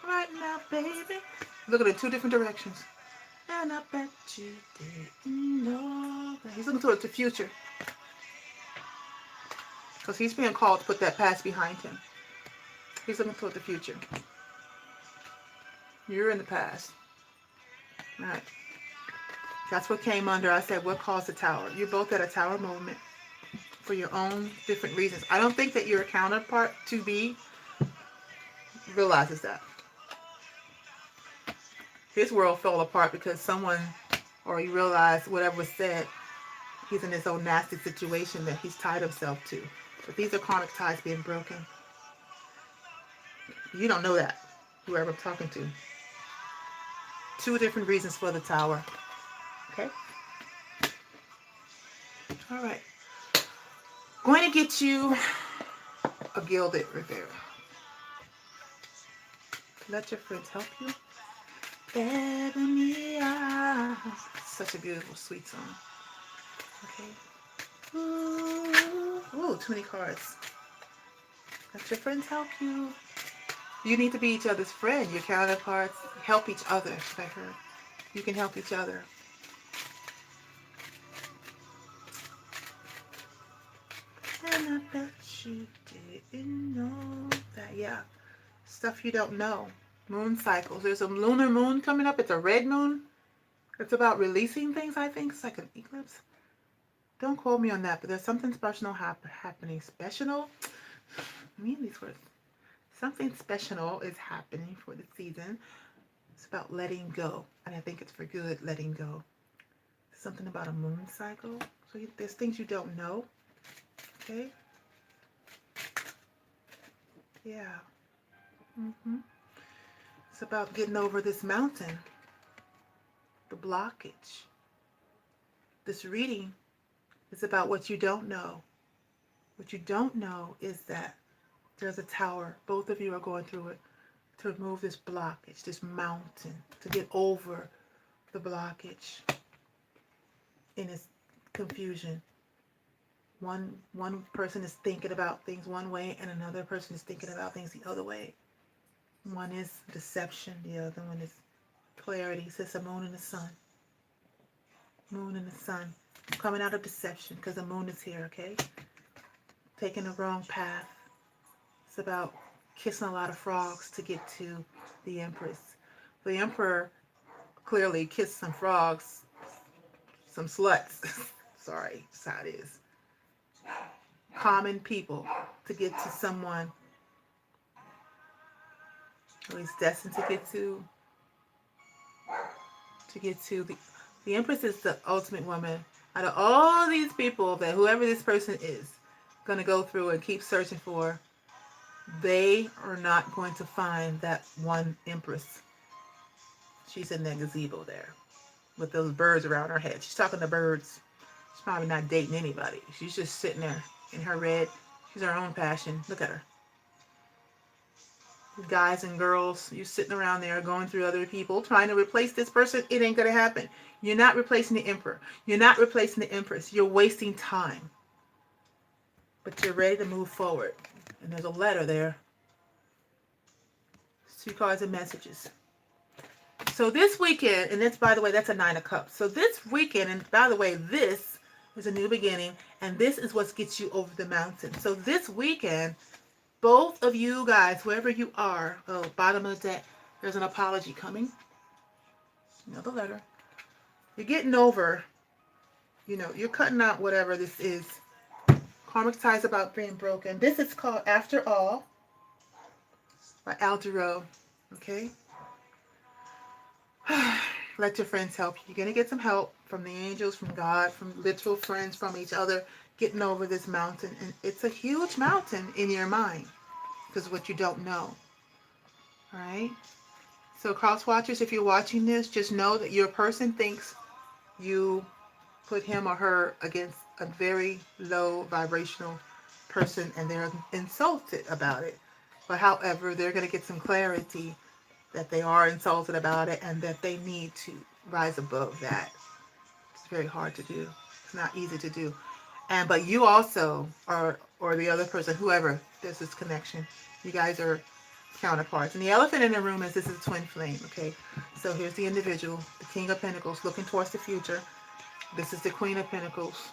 right now, baby. Looking in two different directions. And I bet you didn't know that. He's looking towards the future. Because he's being called to put that past behind him. He's looking toward the future. You're in the past. All right. That's what came under. I said, what caused the tower? You're both at a tower moment for your own different reasons. I don't think that your counterpart to be realizes that. His world fell apart because someone, or he realized whatever was said, he's in his own nasty situation that he's tied himself to. But these are karmic ties being broken. You don't know that, whoever I'm talking to. Two different reasons for the tower. Okay? All right. Going to get you a gilded Rivera. Let your friends help you. Ebony eyes. Such a beautiful, sweet song. Okay. Ooh, too many cards. Let your friends help you. You need to be each other's friend. Your counterparts help each other. I heard. You can help each other. And I bet you didn't know that. Yeah. Stuff you don't know. Moon cycles. There's a lunar moon coming up. It's a red moon. It's about releasing things, I think. It's like an eclipse. Don't quote me on that, but there's something special happening. Special? I mean these words. Something special is happening for the season. It's about letting go. And I think it's for good, letting go. Something about a moon cycle. So there's things you don't know. Okay? Yeah. It's about getting over this mountain. The blockage. This reading is about what you don't know. What you don't know is that there's a tower. Both of you are going through it to remove this blockage, this mountain, to get over the blockage in its confusion. One person is thinking about things one way and another person is thinking about things the other way. One is deception, the other one is clarity. It says the moon and the sun. Moon and the sun. Coming out of deception because the moon is here, okay? Taking the wrong path. It's about kissing a lot of frogs to get to the Empress. The Emperor clearly kissed some frogs, some sluts. Sorry, that's how it is. Common people to get to someone who he's destined to get to. The Empress is the ultimate woman. Out of all these people, that whoever this person is going to go through and keep searching for, They are not going to find that one empress. She's in that gazebo there with those birds around her head. She's talking to birds. She's probably not dating anybody. She's just sitting there in her red. She's her own passion. Look at her. Guys and girls, you're sitting around there going through other people trying to replace this person. It ain't going to happen. You're not replacing the emperor. You're not replacing the empress. You're wasting time. But you're ready to move forward. And there's a letter there. 2 cards and messages. So this weekend, and that's, by the way, that's a 9 of Cups. So this weekend, and by the way, this is a new beginning, and this is what gets you over the mountain. So this weekend, both of you guys, wherever you are, oh, bottom of the deck, there's an apology coming. Another letter. You're getting over, you're cutting out whatever this is. Karmic ties about being broken. This is called After All by Al Jarreau. Okay? Let your friends help you. You're going to get some help from the angels, from God, from literal friends, from each other, getting over this mountain. And it's a huge mountain in your mind because of what you don't know. All right? So cross watchers, if you're watching this, just know that your person thinks you put him or her against a very low vibrational person and they're insulted about it. But however, they're going to get some clarity that they are insulted about it and that they need to rise above that. It's very hard to do. It's not easy to do. But you also are, or the other person, whoever, there's this connection. You guys are counterparts. And the elephant in the room is this is a twin flame, okay? So here's the individual, the King of Pentacles, looking towards the future. This is the Queen of Pentacles.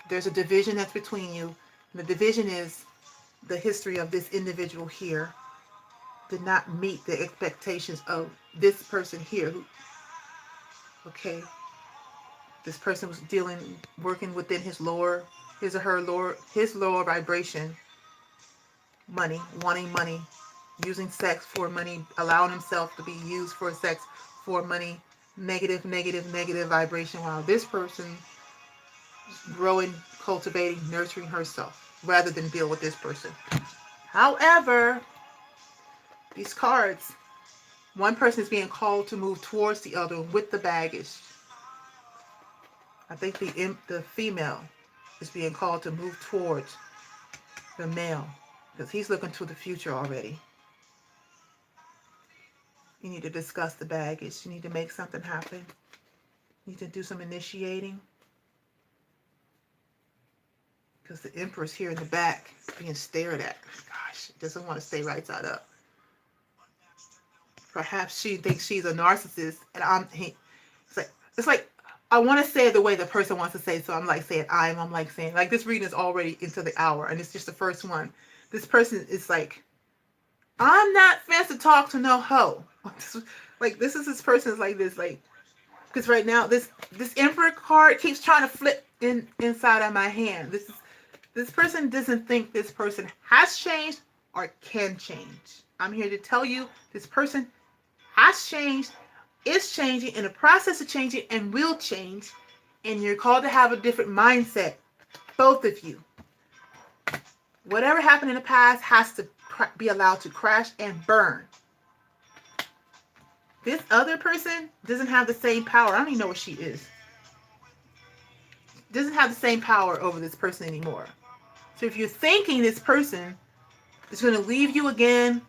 There's a division that's between you. And the division is the history of this individual here did not meet the expectations of this person here. Okay. This person was working within his or her his lower vibration. Money, wanting money, using sex for money, allowing himself to be used for sex for money, negative vibration, while this person is growing, cultivating, nurturing herself rather than deal with this person. However, these cards, one person is being called to move towards the other with the baggage. I think the female is being called to move towards the male because he's looking to the future already. You need to discuss the baggage. You need to make something happen. You need to do some initiating. Because the Empress here in the back is being stared at. Gosh, doesn't want to stay right side up. Perhaps she thinks she's a narcissist, and it's like I want to say it the way the person wants to say it, so I'm like saying I'm like saying like this reading is already into the hour, and it's just the first one. This person is like, I'm not fancy to talk to no hoe. Like this person is like this, like because right now this Emperor card keeps trying to flip inside of my hand. This person doesn't think this person has changed or can change. I'm here to tell you this person has changed, is changing, in the process of changing, and will change. And you're called to have a different mindset, both of you. Whatever happened in the past has to be allowed to crash and burn. This other person doesn't have the same power. I don't even know what she is. Doesn't have the same power over this person anymore. So if you're thinking this person is going to leave you again,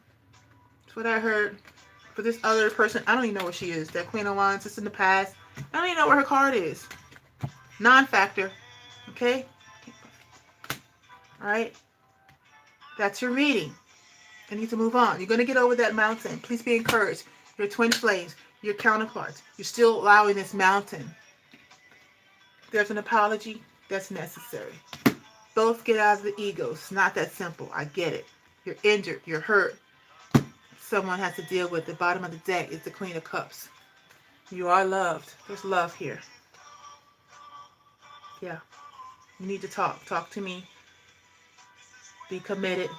that's what I heard. For this other person, I don't even know what she is. That Queen of Wands is in the past. I don't even know where her card is. Non-factor. Okay? Alright? That's your reading. I need to move on. You're going to get over that mountain. Please be encouraged. Your twin flames, your counterparts. You're still allowing this mountain. There's an apology that's necessary. Both get out of the ego. It's not that simple. I get it. You're injured. You're hurt. Someone has to deal with. The bottom of the deck is the Queen of Cups. You are loved. There's love here. Yeah. You need to talk. Talk to me. Be committed.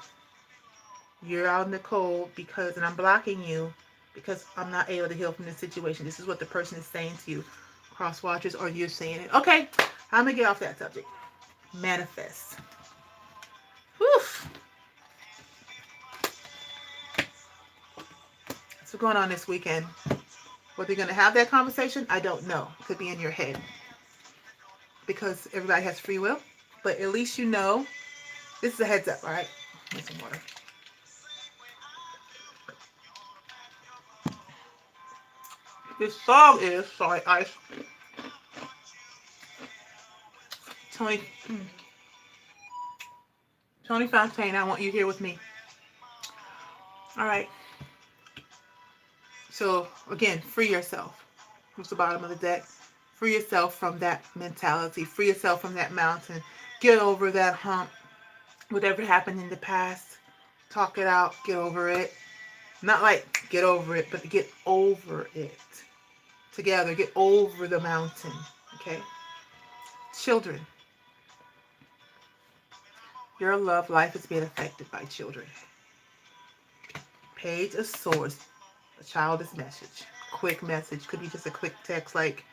You're out in the cold and I'm blocking you because I'm not able to heal from this situation. This is what the person is saying to you. Cross watchers, or you're saying it. Okay. I'm going to get off that subject. Manifest. Whew. what's going on this weekend. Whether you're going to have that conversation, I don't know. It could be in your head because everybody has free will. But at least you know. This is a heads up, all right? Need some water. This song is, sorry, Ice, Tony, Tony Fontaine, I Want You Here With Me. All right. So, again, free yourself. Who's the bottom of the deck? Free yourself from that mentality. Free yourself from that mountain. Get over that hump. Whatever happened in the past, talk it out. Get over it. Not like get over it, but get over it. Together, get over the mountain. Okay? Children. Your love life is being affected by children. Page of Swords. A childish message. Quick message. Could be just a quick text like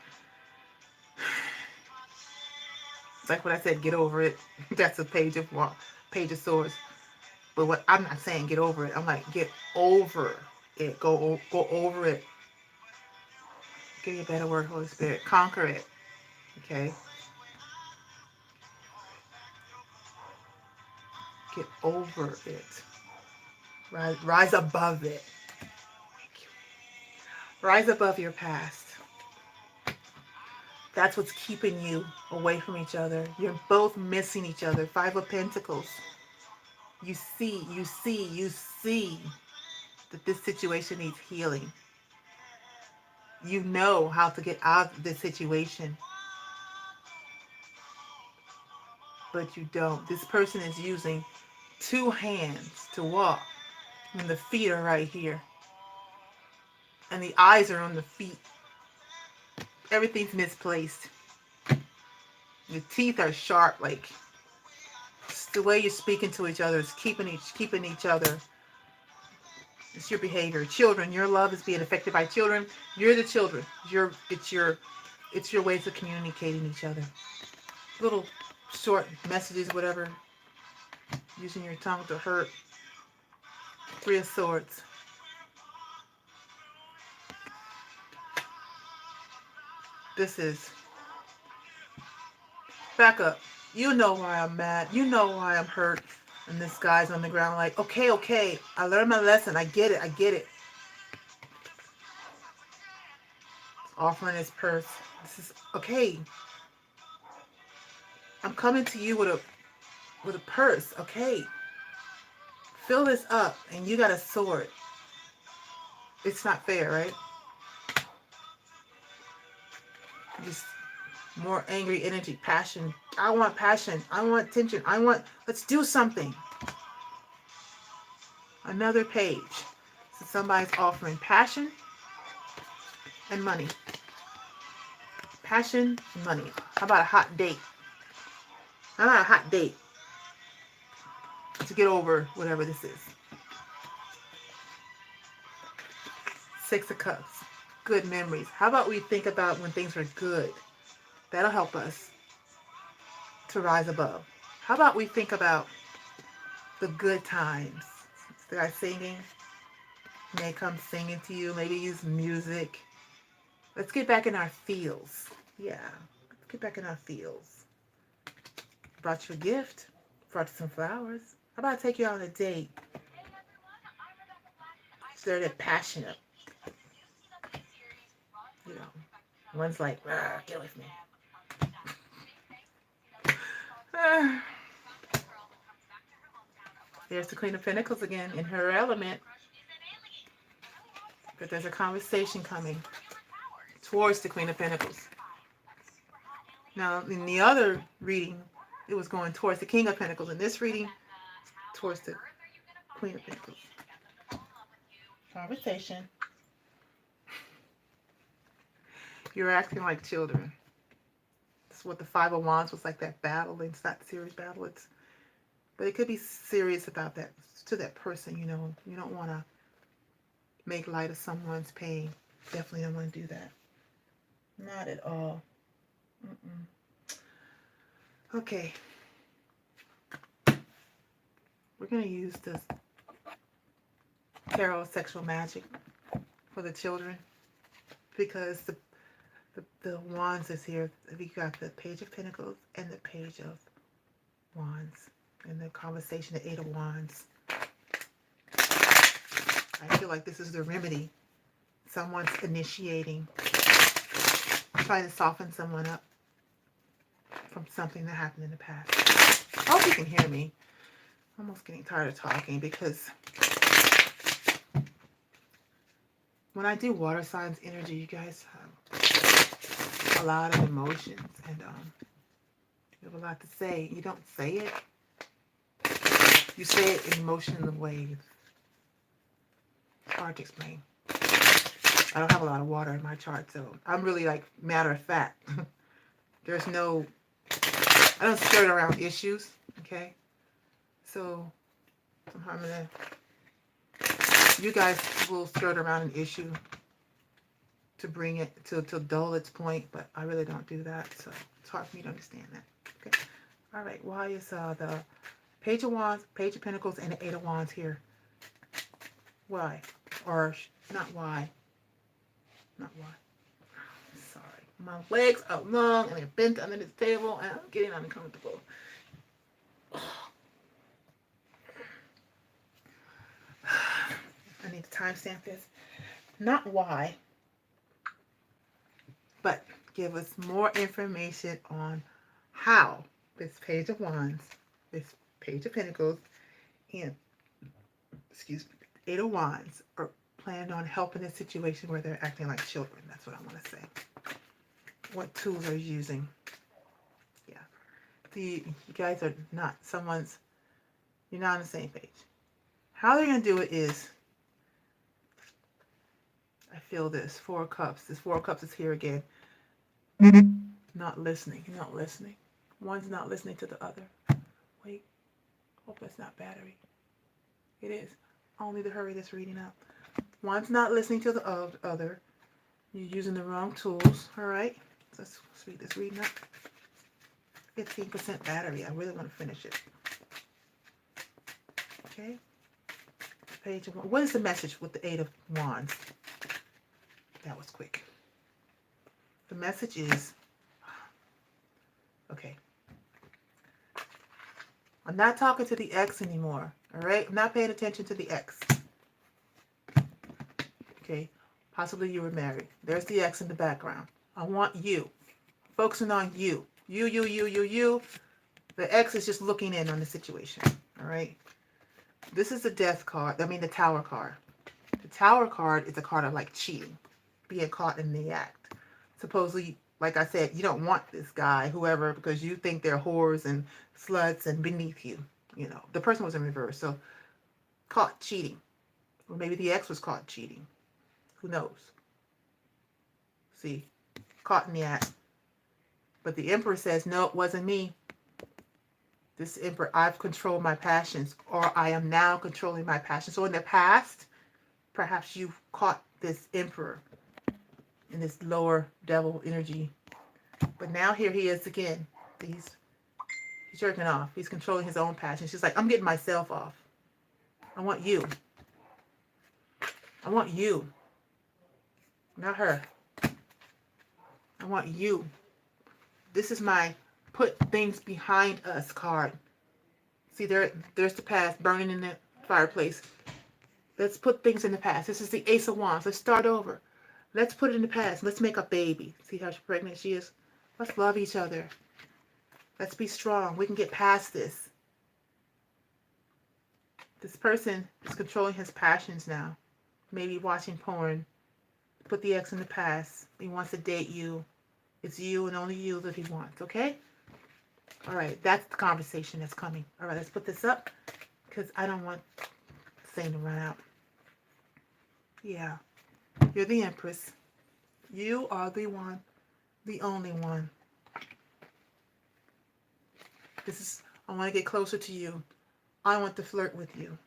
when I said get over it. That's a page of swords. But what I'm not saying get over it. I'm like get over it. Go over it. Give me a better word, Holy Spirit. Conquer it. Okay? Get over it. Rise above it. Rise above your past. That's what's keeping you away from each other. You're both missing each other. Five of Pentacles. You see that this situation needs healing. You know how to get out of this situation, but you don't. This person is using two hands to walk, and the feet are right here, and the eyes are on the feet. Everything's misplaced. Your teeth are sharp, like the way you're speaking to each other is keeping each other. It's your behavior. Children, your love is being affected by children. You're the children. It's your ways of communicating each other. Little short messages, whatever. Using your tongue to hurt. Three of Swords. This is back up. You know why I'm mad. You know why I'm hurt. And this guy's on the ground like, okay. I learned my lesson. I get it. Offering his purse. This is okay. I'm coming to you with a purse. Okay. Fill this up, and you got a sword. It's not fair, right? Just more angry energy, passion. I want passion. I want tension. Let's do something. Another page. So somebody's offering passion and money. Passion and money. How about a hot date? How about a hot date to get over whatever this is? Six of Cups. Good memories. How about we think about when things are good? That'll help us to rise above. How about we think about the good times? The guy singing may come singing to you. Maybe use music. Let's get back in our feels. Yeah, let's get back in our feels. Brought you a gift. Brought you some flowers. How about I take you out on a date? Stir that passion up. You know, one's like, get away from me. There's the Queen of Pentacles again in her element. But there's a conversation coming towards the Queen of Pentacles. Now, in the other reading, it was going towards the King of Pentacles. In this reading, towards the Queen of Pentacles. Conversation. You're acting like children. That's what the Five of Wands was like, that battle. It's not serious battle. But it could be serious about that to that person, you know. You don't want to make light of someone's pain. Definitely don't want to do that. Not at all. Okay. We're going to use this Tarot Sexual Magic for the children, because the wands is here. We got the Page of Pentacles and the Page of Wands. And the conversation, the Eight of Wands. I feel like this is the remedy. Someone's initiating, trying to soften someone up from something that happened in the past. I hope you can hear me. I'm almost getting tired of talking because when I do water signs energy, you guys have a lot of emotions and you have a lot to say. You don't say it. You say it in emotional ways. It's hard to explain. I don't have a lot of water in my chart, so I'm really like matter of fact. There's no, I don't skirt around issues, okay? So somehow you guys will skirt around an issue to bring it to dull its point, but I really don't do that, so it's hard for me to understand that. Okay. All right. Why is the Page of Wands, Page of Pentacles, and the Eight of Wands here? Why? Or not why? Not why. Sorry. My legs are long and they're bent under this table and I'm getting uncomfortable. I need to timestamp this. Not why, but give us more information on how this Page of Wands, this Page of Pentacles, and Eight of Wands are planning on helping this situation where they're acting like children. That's what I want to say. What tools are you using? Yeah. You guys are not you're not on the same page. How they're going to do it is, I feel this, Four of Cups. This Four of Cups is here again. Not listening. Not listening. One's not listening to the other. Wait. Hope that's not battery. It is. I'll need to hurry this reading up. One's not listening to the other. You're using the wrong tools. All right. Let's speed this reading up. 15% battery. I really want to finish it. Okay. Page of Wands. What is the message with the Eight of Wands? That was quick. The message is, okay, I'm not talking to the ex anymore. All right. I'm not paying attention to the ex. Okay. Possibly you were married. There's the ex in the background. I want you. Focusing on you. You. The ex is just looking in on the situation. All right. This is the Death card. I mean, the Tower card. The Tower card is a card of like cheating, being caught in the act. Supposedly, like I said, you don't want this guy, whoever, because you think they're whores and sluts and beneath you. You know, the person was in reverse. So, caught cheating. Or maybe the ex was caught cheating. Who knows? See, caught in the act. But the Emperor says, no, it wasn't me. This Emperor, I've controlled my passions, or I am now controlling my passions. So in the past, perhaps you caught this Emperor in this lower devil energy. But now here he is again. He's jerking off. He's controlling his own passions. She's like, I'm getting myself off. I want you. I want you. Not her. I want you. This is my put things behind us card. See, there's the past burning in the fireplace. Let's put things in the past. This is the Ace of Wands. Let's start over. Let's put it in the past. Let's make a baby. See how pregnant she is? Let's love each other. Let's be strong. We can get past this. This person is controlling his passions now. Maybe watching porn. Put the ex in the past. He wants to date you. It's you and only you that he wants, okay? All right, that's the conversation that's coming. All right, let's put this up because I don't want the thing to run out. Yeah, you're the Empress. You are the one, the only one. I want to get closer to you. I want to flirt with you.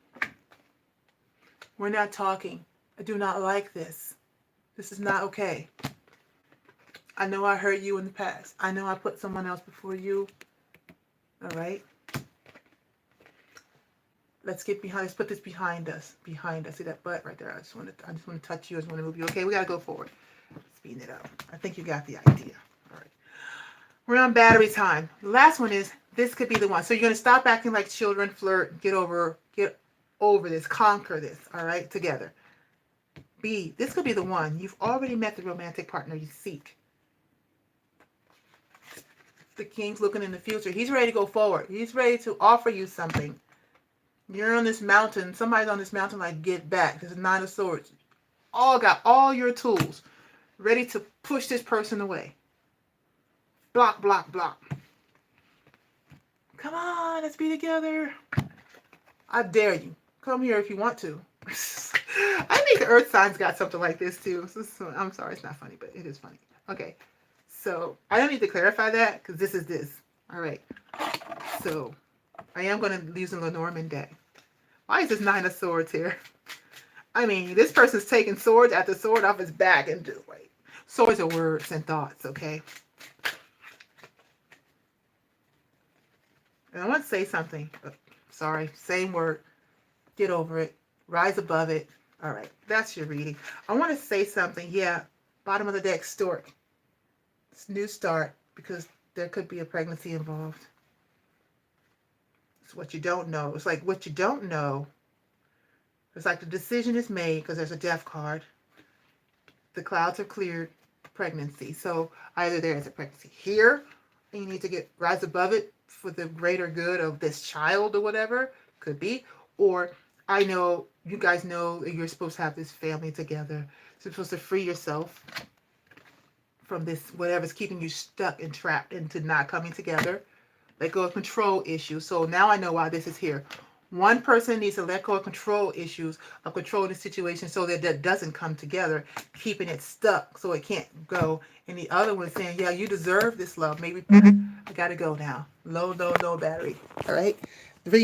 We're not talking. I do not like this. This is not okay. I know I hurt you in the past. I know I put someone else before you. All right? Let's get behind. Let's put this behind us. Behind us. See that butt right there? I just want to touch you. I just want to move you. Okay, we gotta go forward. Speeding it up. I think you got the idea. All right. We're on battery time. The last one is this could be the one. So you're gonna stop acting like children, flirt, get over this, conquer this. All right, together. B. This could be the one. You've already met the romantic partner you seek. The king's looking in the future. He's ready to go forward. He's ready to offer you something. You're on this mountain. Somebody's on this mountain like, get back. There's a nine of swords. All got all your tools ready to push this person away. Block, block, block. Come on, let's be together. I dare you. Come here if you want to. I think the earth signs got something like this too. I'm sorry, it's not funny, but it is funny. Okay, so I don't need to clarify that because this is this. All right, so I am going to use a Lenormand deck. Why is this nine of swords here? I mean, this person's taking swords after sword off his back and just wait. Swords are words and thoughts, okay? And I want to say something. Sorry, same word. Get over it. Rise above it. All right, that's your reading. I want to say something. Yeah, bottom of the deck, stork. It's new start because there could be a pregnancy involved. It's what you don't know. It's like what you don't know. It's like the decision is made because there's a death card. The clouds are cleared. Pregnancy. So either there is a pregnancy here, and you need to rise above it for the greater good of this child or whatever. Could be. Or I know you guys know that you're supposed to have this family together. So you're supposed to free yourself from this whatever's keeping you stuck and trapped into not coming together. Let go of control issues. So now I know why this is here. One person needs to let go of control issues of controlling the situation so that that doesn't come together, keeping it stuck so it can't go. And the other one saying, yeah, you deserve this love. Maybe I got to go now. Low, low, low battery. All right.